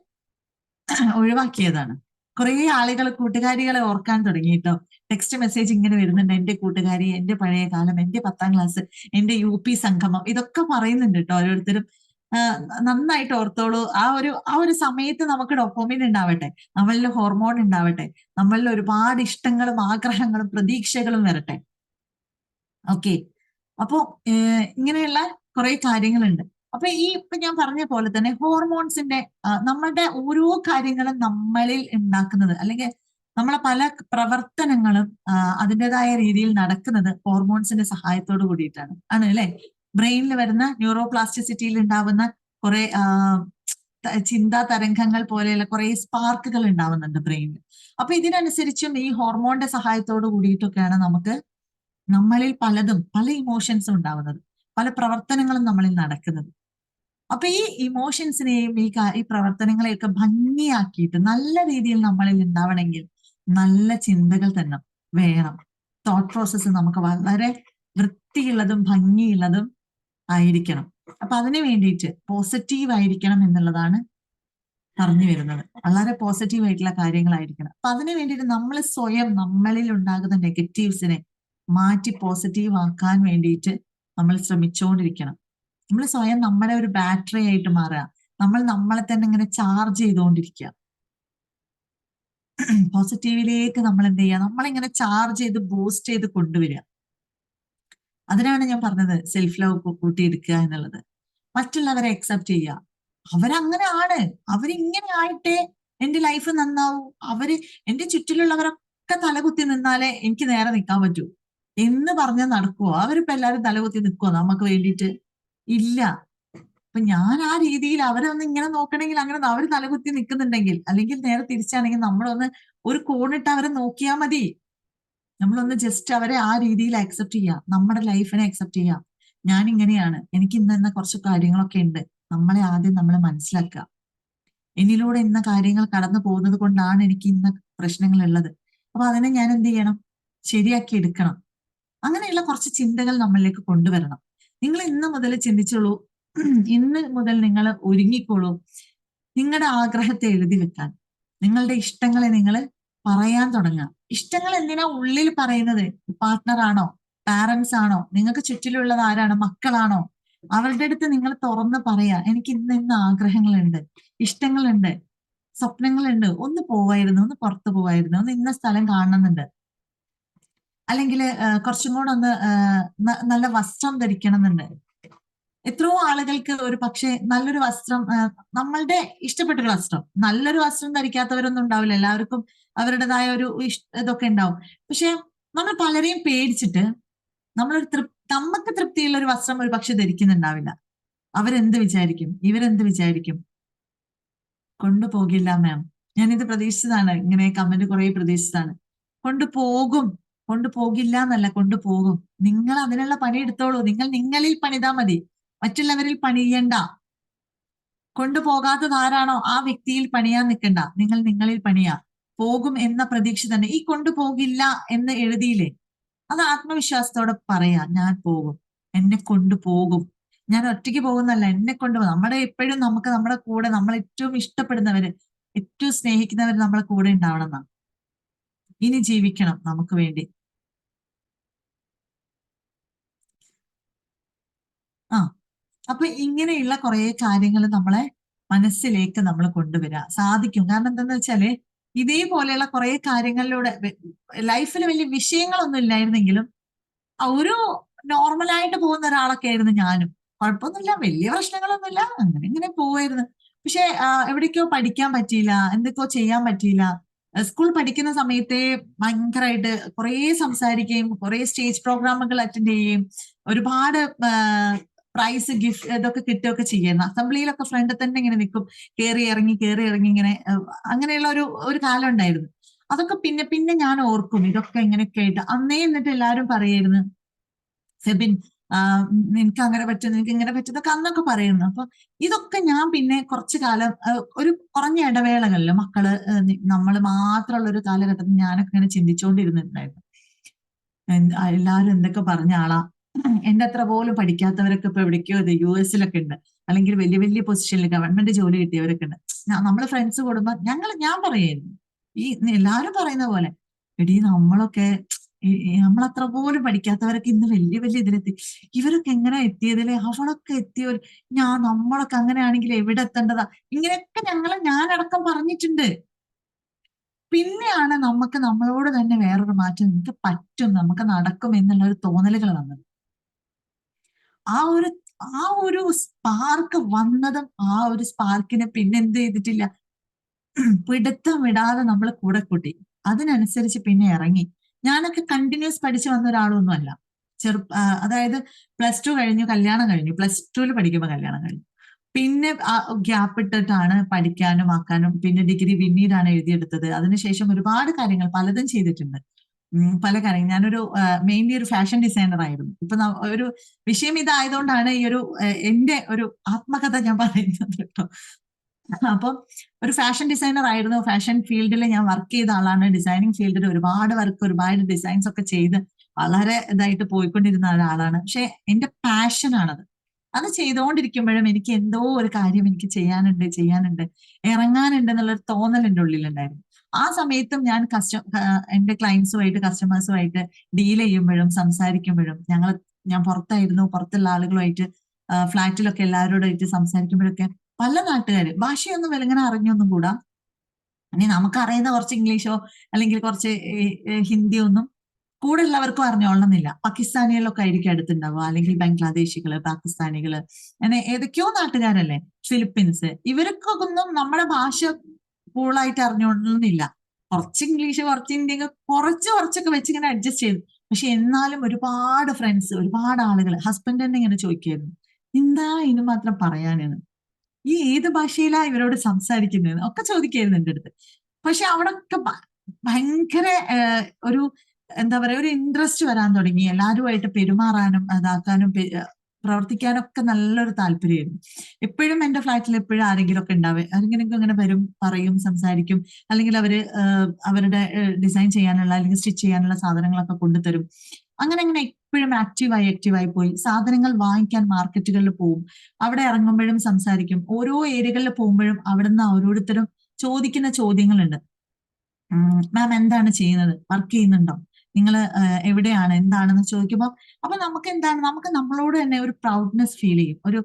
ഒഴിവാക്കിയതാണ്. കുറെ ആളുകൾ കൂട്ടുകാരികളെ ഓർക്കാൻ തുടങ്ങിയിട്ടോ. ടെക്സ്റ്റ് മെസ്സേജ് ഇങ്ങനെ വരുന്നുണ്ട്, എന്റെ കൂട്ടുകാരി, എന്റെ പഴയ കാലം, എന്റെ 10ാം ക്ലാസ്, എന്റെ UP സംഗമം, ഇതൊക്കെ പറയുന്നുണ്ട് കേട്ടോ ഓരോരുത്തരും. നന്നായിട്ട് ഓർത്തോളൂ. ആ ഒരു സമയത്ത് നമുക്ക് ഡോപാമിൻ ഉണ്ടാവട്ടെ, നമ്മളിൽ ഹോർമോൺ ഉണ്ടാവട്ടെ, നമ്മളിൽ ഒരുപാട് ഇഷ്ടങ്ങളും ആഗ്രഹങ്ങളും പ്രതീക്ഷകളും വരട്ടെ. ഓക്കെ, അപ്പോ ഇങ്ങനെയുള്ള കുറെ കാര്യങ്ങളുണ്ട്. അപ്പൊ ഇപ്പൊ ഞാൻ പറഞ്ഞ പോലെ തന്നെ ഹോർമോൺസിന്റെ നമ്മളുടെ ഓരോ കാര്യങ്ങളും നമ്മളിൽ ഉണ്ടാക്കുന്നത്, അല്ലെങ്കിൽ നമ്മളെ പല പ്രവർത്തനങ്ങളും അതിൻ്റെതായ രീതിയിൽ നടക്കുന്നത് ഹോർമോൺസിന്റെ സഹായത്തോട് കൂടിയിട്ടാണ് ആണ് അല്ലെ. ബ്രെയിനിൽ വരുന്ന ന്യൂറോ പ്ലാസ്റ്റിസിറ്റിയിൽ ഉണ്ടാവുന്ന കുറെ ചിന്താ തരംഗങ്ങൾ പോലെയുള്ള കുറെ സ്പാർക്കുകൾ ഉണ്ടാവുന്നുണ്ട് ബ്രെയിനിൽ. അപ്പൊ ഇതിനനുസരിച്ചും ഈ ഹോർമോണിന്റെ സഹായത്തോട് കൂടിയിട്ടൊക്കെയാണ് നമുക്ക് നമ്മളിൽ പല ഇമോഷൻസും ഉണ്ടാവുന്നത്, പല പ്രവർത്തനങ്ങളും നമ്മളിൽ നടക്കുന്നത്. അപ്പൊ ഈ ഇമോഷൻസിനെയും ഈ പ്രവർത്തനങ്ങളെയൊക്കെ ഭംഗിയാക്കിയിട്ട് നല്ല രീതിയിൽ നമ്മളിൽ ഉണ്ടാവണമെങ്കിൽ നല്ല ചിന്തകൾ തന്നെ വേണം. തോട്ട് പ്രോസസ്സ് നമുക്ക് വളരെ വൃത്തിയുള്ളതും ഭംഗിയുള്ളതും ആയിരിക്കണം. അപ്പൊ അതിനു വേണ്ടിയിട്ട് പോസിറ്റീവ് ആയിരിക്കണം എന്നുള്ളതാണ് പറഞ്ഞു വരുന്നത്. വളരെ പോസിറ്റീവ് ആയിട്ടുള്ള കാര്യങ്ങളായിരിക്കണം. അപ്പൊ അതിനു വേണ്ടിയിട്ട് നമ്മൾ സ്വയം നമ്മളിൽ ഉണ്ടാകുന്ന നെഗറ്റീവ്സിനെ മാറ്റി പോസിറ്റീവ് ആക്കാൻ വേണ്ടിയിട്ട് നമ്മൾ ശ്രമിച്ചുകൊണ്ടിരിക്കണം. നമ്മൾ സ്വയം നമ്മുടെ ഒരു ബാറ്ററി ആയിട്ട് മാറുക. നമ്മൾ നമ്മളെ തന്നെ ഇങ്ങനെ ചാർജ് ചെയ്തുകൊണ്ടിരിക്കുക. പോസിറ്റീവിലേക്ക് നമ്മൾ എന്ത് ചെയ്യുക, നമ്മളിങ്ങനെ ചാർജ് ചെയ്ത് ബൂസ്റ്റ് ചെയ്ത് കൊണ്ടുവരിക. അതിനാണ് ഞാൻ പറഞ്ഞത് സെൽഫ് ലവ് കൂട്ടിയെടുക്കുക എന്നുള്ളത്. മറ്റുള്ളവരെ അക്സെപ്റ്റ് ചെയ്യുക. അവരങ്ങനെ ആണ്, അവരിങ്ങനെ ആയിട്ടേ എന്റെ ലൈഫ് നന്നാവൂ, എന്റെ ചുറ്റിലുള്ളവരൊക്കെ തലകുത്തി നിന്നാലേ എനിക്ക് നേരെ നിൽക്കാൻ പറ്റൂ എന്ന് പറഞ്ഞാൽ നടക്കുവോ? അവരിപ്പോ എല്ലാവരും തലകുത്തി നിൽക്കുവോ നമുക്ക് വേണ്ടിയിട്ട്? ഇല്ല. അപ്പൊ ഞാൻ ആ രീതിയിൽ അവരൊന്ന് ഇങ്ങനെ നോക്കണമെങ്കിൽ അങ്ങനെ അവർ തലകുത്തി നിൽക്കുന്നുണ്ടെങ്കിൽ, അല്ലെങ്കിൽ നേരെ തിരിച്ചാണെങ്കിൽ നമ്മളൊന്ന് ഒരു കോണിട്ട് അവരെ നോക്കിയാൽ മതി. നമ്മളൊന്ന് ജസ്റ്റ് അവരെ ആ രീതിയിൽ അക്സെപ്റ്റ് ചെയ്യാം, നമ്മുടെ ലൈഫിനെ അക്സെപ്റ്റ് ചെയ്യാം. ഞാൻ ഇങ്ങനെയാണ്, എനിക്ക് ഇന്ന കുറച്ച് കാര്യങ്ങളൊക്കെ ഉണ്ട്. നമ്മൾ മനസ്സിലാക്കുക. എന്നിലൂടെ ഇന്ന കാര്യങ്ങൾ കടന്നു പോകുന്നത് കൊണ്ടാണ് എനിക്ക് ഇന്ന പ്രശ്നങ്ങൾ ഉള്ളത്. അപ്പൊ അതിനെ ഞാൻ എന്ത് ചെയ്യണം? ശരിയാക്കി എടുക്കണം. അങ്ങനെയുള്ള കുറച്ച് ചിന്തകൾ നമ്മളിലേക്ക് കൊണ്ടുവരണം. നിങ്ങൾ ഇന്ന് മുതൽ ചിന്തിച്ചോളൂ. ഇന്ന് മുതൽ നിങ്ങൾ ഒരുങ്ങിക്കോളൂ നിങ്ങളുടെ ആഗ്രഹത്തെ എഴുതി വെക്കാൻ. നിങ്ങളുടെ ഇഷ്ടങ്ങളെ നിങ്ങൾ പറയാൻ തുടങ്ങുക. ഇഷ്ടങ്ങൾ എന്തിനാ ഉള്ളിൽ പറയുന്നത്? പാർട്ട്ണറാണോ, പാരന്റ്സ് ആണോ, നിങ്ങൾക്ക് ചുറ്റിലുള്ളത് ആരാണ്, മക്കളാണോ? അവരുടെ അടുത്ത് നിങ്ങൾ തുറന്ന് പറയാ, എനിക്ക് ഇന്ന ആഗ്രഹങ്ങളുണ്ട്, ഇഷ്ടങ്ങളുണ്ട്, സ്വപ്നങ്ങളുണ്ട്, ഒന്ന് പോവായിരുന്നു, ഒന്ന് പുറത്തു പോവായിരുന്നു, ഒന്ന് ഇന്ന സ്ഥലം കാണണമെന്നുണ്ട്, അല്ലെങ്കിൽ കുറച്ചും കൂടെ ഒന്ന് നല്ല വസ്ത്രം ധരിക്കണം എന്നുണ്ട്. എത്രയോ ആളുകൾക്ക് ഒരു പക്ഷേ നല്ലൊരു വസ്ത്രം, നമ്മളുടെ ഇഷ്ടപ്പെട്ടൊരു വസ്ത്രം, നല്ലൊരു വസ്ത്രം ധരിക്കാത്തവരൊന്നും ഉണ്ടാവില്ല. എല്ലാവർക്കും അവരുടേതായ ഒരു ഇതൊക്കെ ഉണ്ടാവും. പക്ഷെ നമ്മൾ പലരെയും പേടിച്ചിട്ട് നമ്മളൊരു നമുക്ക് തൃപ്തിയുള്ള ഒരു വസ്ത്രം ഒരു പക്ഷെ ധരിക്കുന്നുണ്ടാവില്ല. അവരെന്ത് വിചാരിക്കും, ഇവരെന്ത് വിചാരിക്കും? കൊണ്ടുപോകില്ല മാം. ഞാനിത് പ്രതീക്ഷിച്ചതാണ്, ഇങ്ങനെ കമന്റ് കുറെ പ്രതീക്ഷിച്ചതാണ്. കൊണ്ടുപോകും, കൊണ്ടുപോകില്ല എന്നല്ല, കൊണ്ടുപോകും. നിങ്ങൾ അതിനുള്ള പണി എടുത്തോളൂ. നിങ്ങൾ നിങ്ങളിൽ പണിതാ മതി, മറ്റുള്ളവരിൽ പണിയണ്ട. കൊണ്ടുപോകാത്തത് ആരാണോ ആ വ്യക്തിയിൽ പണിയാൻ നിൽക്കണ്ട. നിങ്ങൾ നിങ്ങളിൽ പണിയാ. പോകും എന്ന പ്രതീക്ഷ തന്നെ. ഈ കൊണ്ടുപോകില്ല എന്ന് എഴുതിയില്ലേ, അത് ആത്മവിശ്വാസത്തോടെ പറയാ, ഞാൻ പോകും, എന്നെ കൊണ്ടുപോകും. ഞാൻ ഒറ്റയ്ക്ക് പോകുന്നല്ല, എന്നെ കൊണ്ടുപോകും. നമ്മുടെ എപ്പോഴും നമുക്ക് നമ്മുടെ കൂടെ നമ്മൾ ഏറ്റവും ഇഷ്ടപ്പെടുന്നവര്, ഏറ്റവും സ്നേഹിക്കുന്നവര് നമ്മളെ കൂടെ ഉണ്ടാവണം എന്നാണ്. ഇനി ജീവിക്കണം നമുക്ക് വേണ്ടി. ആ അപ്പൊ ഇങ്ങനെയുള്ള കുറെ കാര്യങ്ങൾ നമ്മളെ മനസ്സിലേക്ക് നമ്മൾ കൊണ്ടുവരിക സാധിക്കും. കാരണം എന്താന്ന് വെച്ചാല് ഇതേപോലെയുള്ള കുറെ കാര്യങ്ങളിലൂടെ ലൈഫിൽ വലിയ വിഷയങ്ങളൊന്നും ഇല്ലായിരുന്നെങ്കിലും ഒരു നോർമലായിട്ട് പോകുന്ന ഒരാളൊക്കെ ആയിരുന്നു ഞാനും. കുഴപ്പമൊന്നുമില്ല, വലിയ പ്രശ്നങ്ങളൊന്നുമില്ല, അങ്ങനെ ഇങ്ങനെ പോവായിരുന്നു. പക്ഷെ എവിടേക്കോ പഠിക്കാൻ പറ്റിയില്ല, എന്തൊക്കെയോ ചെയ്യാൻ പറ്റിയില്ല. സ്കൂൾ പഠിക്കുന്ന സമയത്തെ ഭയങ്കരമായിട്ട് കുറേ സംസാരിക്കുകയും കുറെ സ്റ്റേജ് പ്രോഗ്രാമുകൾ അറ്റൻഡ് ചെയ്യുകയും ഒരുപാട് പ്രൈസ് ഗിഫ്റ്റ് ഇതൊക്കെ കിട്ടുകയൊക്കെ ചെയ്യുന്നു. അസംബ്ലിയിലൊക്കെ ഫ്രണ്ട് തന്നെ ഇങ്ങനെ നിൽക്കും, കയറി ഇറങ്ങി ഇങ്ങനെ അങ്ങനെയുള്ള ഒരു കാലം ഉണ്ടായിരുന്നു. അതൊക്കെ പിന്നെ പിന്നെ ഞാൻ ഓർക്കും ഇതൊക്കെ ഇങ്ങനെയൊക്കെ ആയിട്ട്. അന്നേ എന്നിട്ട് എല്ലാവരും പറയായിരുന്നു, ഫെബിൻ നിനക്ക് അങ്ങനെ പറ്റും, നിനക്ക് ഇങ്ങനെ പറ്റും എന്നൊക്കെ അന്നൊക്കെ പറയുന്നു. അപ്പൊ ഇതൊക്കെ ഞാൻ പിന്നെ കുറച്ചു കാലം ഒരു കുറഞ്ഞ ഇടവേളകളിൽ മക്കള് നമ്മൾ മാത്രമുള്ള ഒരു കാലഘട്ടത്തിൽ ഞാനൊക്കെ ഇങ്ങനെ ചിന്തിച്ചുകൊണ്ടിരുന്നിട്ടുണ്ടായിരുന്നു. എല്ലാവരും എന്തൊക്കെ പറഞ്ഞ ആളാ, എന്റെ അത്ര പോലും പഠിക്കാത്തവരൊക്കെ ഇപ്പൊ എവിടേക്കോ US-ലൊക്കെ ഉണ്ട്, അല്ലെങ്കിൽ വലിയ വലിയ പൊസിഷനിൽ ഗവൺമെന്റ് ജോലി കിട്ടിയവരൊക്കെ ഉണ്ട്. നമ്മള് ഫ്രണ്ട്സ് കൂടുമ്പോ ഞാൻ പറയായിരുന്നു, ഈ എല്ലാരും പറയുന്ന പോലെ, എടീ നമ്മളൊക്കെ നമ്മളത്ര പോലും പഠിക്കാത്തവരൊക്കെ ഇന്ന് വലിയ വലിയ ഇതിലെത്തി. ഇവരൊക്കെ എങ്ങനെ എത്തിയതിലെ, അവളൊക്കെ എത്തിയവർ, നമ്മളൊക്കെ അങ്ങനെയാണെങ്കിൽ എവിടെ എത്തേണ്ടതാ, ഇങ്ങനെയൊക്കെ ഞാനടക്കം പറഞ്ഞിട്ടുണ്ട്. പിന്നെയാണ് നമുക്ക് നമ്മളോട് തന്നെ വേറൊരു മാറ്റം, നമുക്ക് പറ്റും, നമുക്ക് നടക്കും എന്നുള്ള ഒരു തോന്നലുകൾ വന്നത്. ആ ഒരു ആ ഒരു സ്പാർക്ക് വന്നതും ആ ഒരു സ്പാർക്കിനെ പിന്നെ എന്ത് ചെയ്തിട്ടില്ല, പിടുത്തം വിടാതെ നമ്മൾ കൂടെ കൂട്ടി. അതിനനുസരിച്ച് പിന്നെ ഇറങ്ങി. ഞാനൊക്കെ കണ്ടിന്യൂസ് പഠിച്ചു വന്ന ഒരാളൊന്നും അല്ല. അതായത് പ്ലസ് ടു കഴിഞ്ഞു, കല്യാണം കഴിഞ്ഞു. പ്ലസ് ടുവിൽ പഠിക്കുമ്പോൾ കല്യാണം കഴിഞ്ഞു. പിന്നെ ഗ്യാപ്പ് ഇട്ടിട്ടാണ് പഠിക്കാനും ആക്കാനും, പിന്നെ ഡിഗ്രി പിന്നീടാണ് എഴുതിയെടുത്തത്. അതിനുശേഷം ഒരുപാട് കാര്യങ്ങൾ പലതും ചെയ്തിട്ടുണ്ട്. പല കാര്യം. ഞാനൊരു മെയിൻലി ഒരു ഫാഷൻ ഡിസൈനർ ആയിരുന്നു. ഇപ്പൊ ഒരു വിഷയം ഇതായതുകൊണ്ടാണ് ഈ ഒരു എന്റെ ഒരു ആത്മകഥ ഞാൻ പറയുന്നത് കേട്ടോ. അപ്പം ഒരു ഫാഷൻ ഡിസൈനർ ആയിരുന്നു. ഫാഷൻ ഫീൽഡിൽ ഞാൻ വർക്ക് ചെയ്ത ആളാണ്. ഡിസൈനിങ് ഫീൽഡിൽ ഒരുപാട് വർക്ക്, ഒരുപാട് ഡിസൈൻസ് ഒക്കെ ചെയ്ത് വളരെ ഇതായിട്ട് പോയിക്കൊണ്ടിരുന്ന ഒരാളാണ്. പക്ഷെ എന്റെ പാഷനാണത്. അത് ചെയ്തുകൊണ്ടിരിക്കുമ്പോഴും എനിക്ക് എന്തോ ഒരു കാര്യം എനിക്ക് ചെയ്യാനുണ്ട്, ഇറങ്ങാനുണ്ട് എന്നുള്ളൊരു തോന്നൽ എൻ്റെ ഉള്ളിലുണ്ടായിരുന്നു. ആ സമയത്തും ഞാൻ എന്റെ ക്ലയൻസുമായിട്ട്, കസ്റ്റമേഴ്സുമായിട്ട് ഡീൽ ചെയ്യുമ്പോഴും സംസാരിക്കുമ്പോഴും ഞാൻ പുറത്തായിരുന്നു, പുറത്തുള്ള ആളുകളുമായിട്ട് ഫ്ലാറ്റിലൊക്കെ എല്ലാവരോടായിട്ട് സംസാരിക്കുമ്പോഴൊക്കെ പല നാട്ടുകാര് ഭാഷയൊന്നും വെലങ്ങനെ അറിഞ്ഞൊന്നും കൂടാ, ഇനി നമുക്കറിയുന്ന കുറച്ച് ഇംഗ്ലീഷോ അല്ലെങ്കിൽ കുറച്ച് ഹിന്ദിയോ ഒന്നും കൂടെ ഉള്ളവർക്കും അറിഞ്ഞോളണമെന്നില്ല. പാകിസ്ഥാനികളൊക്കെ ആയിരിക്കും അടുത്തുണ്ടാവുക, അല്ലെങ്കിൽ ബംഗ്ലാദേശികള്, പാകിസ്ഥാനികള്, അങ്ങനെ ഏതൊക്കെയോ നാട്ടുകാരല്ലേ, ഫിലിപ്പീൻസ്, ഇവർക്കൊന്നും നമ്മുടെ ഭാഷ കൂളായിട്ട് അറിഞ്ഞോളണമെന്നില്ല. കുറച്ച് ഇംഗ്ലീഷ്, കുറച്ച് ഹിന്ദി, കുറച്ചൊക്കെ വെച്ച് ഇങ്ങനെ അഡ്ജസ്റ്റ് ചെയ്തു. പക്ഷെ എന്നാലും ഒരുപാട് ഫ്രണ്ട്സ്, ഒരുപാട് ആളുകൾ, ഹസ്ബൻഡ് തന്നെ ഇങ്ങനെ ചോദിക്കായിരുന്നു, എന്താ ഇതിന് മാത്രം പറയാനെന്ന്, ഈ ഏത് ഭാഷയിലാ ഇവരോട് സംസാരിക്കുന്നത് ഒക്കെ ചോദിക്കായിരുന്നു എൻ്റെ അടുത്ത്. പക്ഷെ അവിടൊക്കെ ഭയങ്കര ഒരു എന്താ പറയാ, ഒരു ഇൻട്രസ്റ്റ് വരാൻ തുടങ്ങി. എല്ലാവരുമായിട്ട് പെരുമാറാനും അതാക്കാനും പ്രവർത്തിക്കാനൊക്കെ നല്ലൊരു താല്പര്യമായിരുന്നു. എപ്പോഴും എന്റെ ഫ്ലാറ്റിൽ എപ്പോഴും ആരെങ്കിലും ഒക്കെ ഉണ്ടാവേ, ആരെങ്കിലും ഇങ്ങനെ വരും, പറയും, സംസാരിക്കും, അല്ലെങ്കിൽ അവരുടെ ഡിസൈൻ ചെയ്യാനുള്ള അല്ലെങ്കിൽ സ്റ്റിച്ച് ചെയ്യാനുള്ള സാധനങ്ങളൊക്കെ കൊണ്ടുതരും. അങ്ങനെ എപ്പോഴും ആക്റ്റീവായി പോയി. സാധനങ്ങൾ വാങ്ങിക്കാൻ മാർക്കറ്റുകളിൽ പോവും. അവിടെ ഇറങ്ങുമ്പോഴും സംസാരിക്കും. ഓരോ ഏരിയകളിൽ പോകുമ്പോഴും അവിടുന്ന് ഓരോരുത്തരും ചോദിക്കുന്ന ചോദ്യങ്ങളുണ്ട്. മാം എന്താണ് ചെയ്യുന്നത്, വർക്ക് ചെയ്യുന്നുണ്ടോ, നിങ്ങൾ എവിടെയാണ്, എന്താണെന്ന് ചോദിക്കുമ്പോൾ അപ്പൊ നമുക്ക് എന്താണ്, നമുക്ക് നമ്മളോട് തന്നെ ഒരു പ്രൗഡ്നെസ് ഫീൽ ചെയ്യും. ഒരു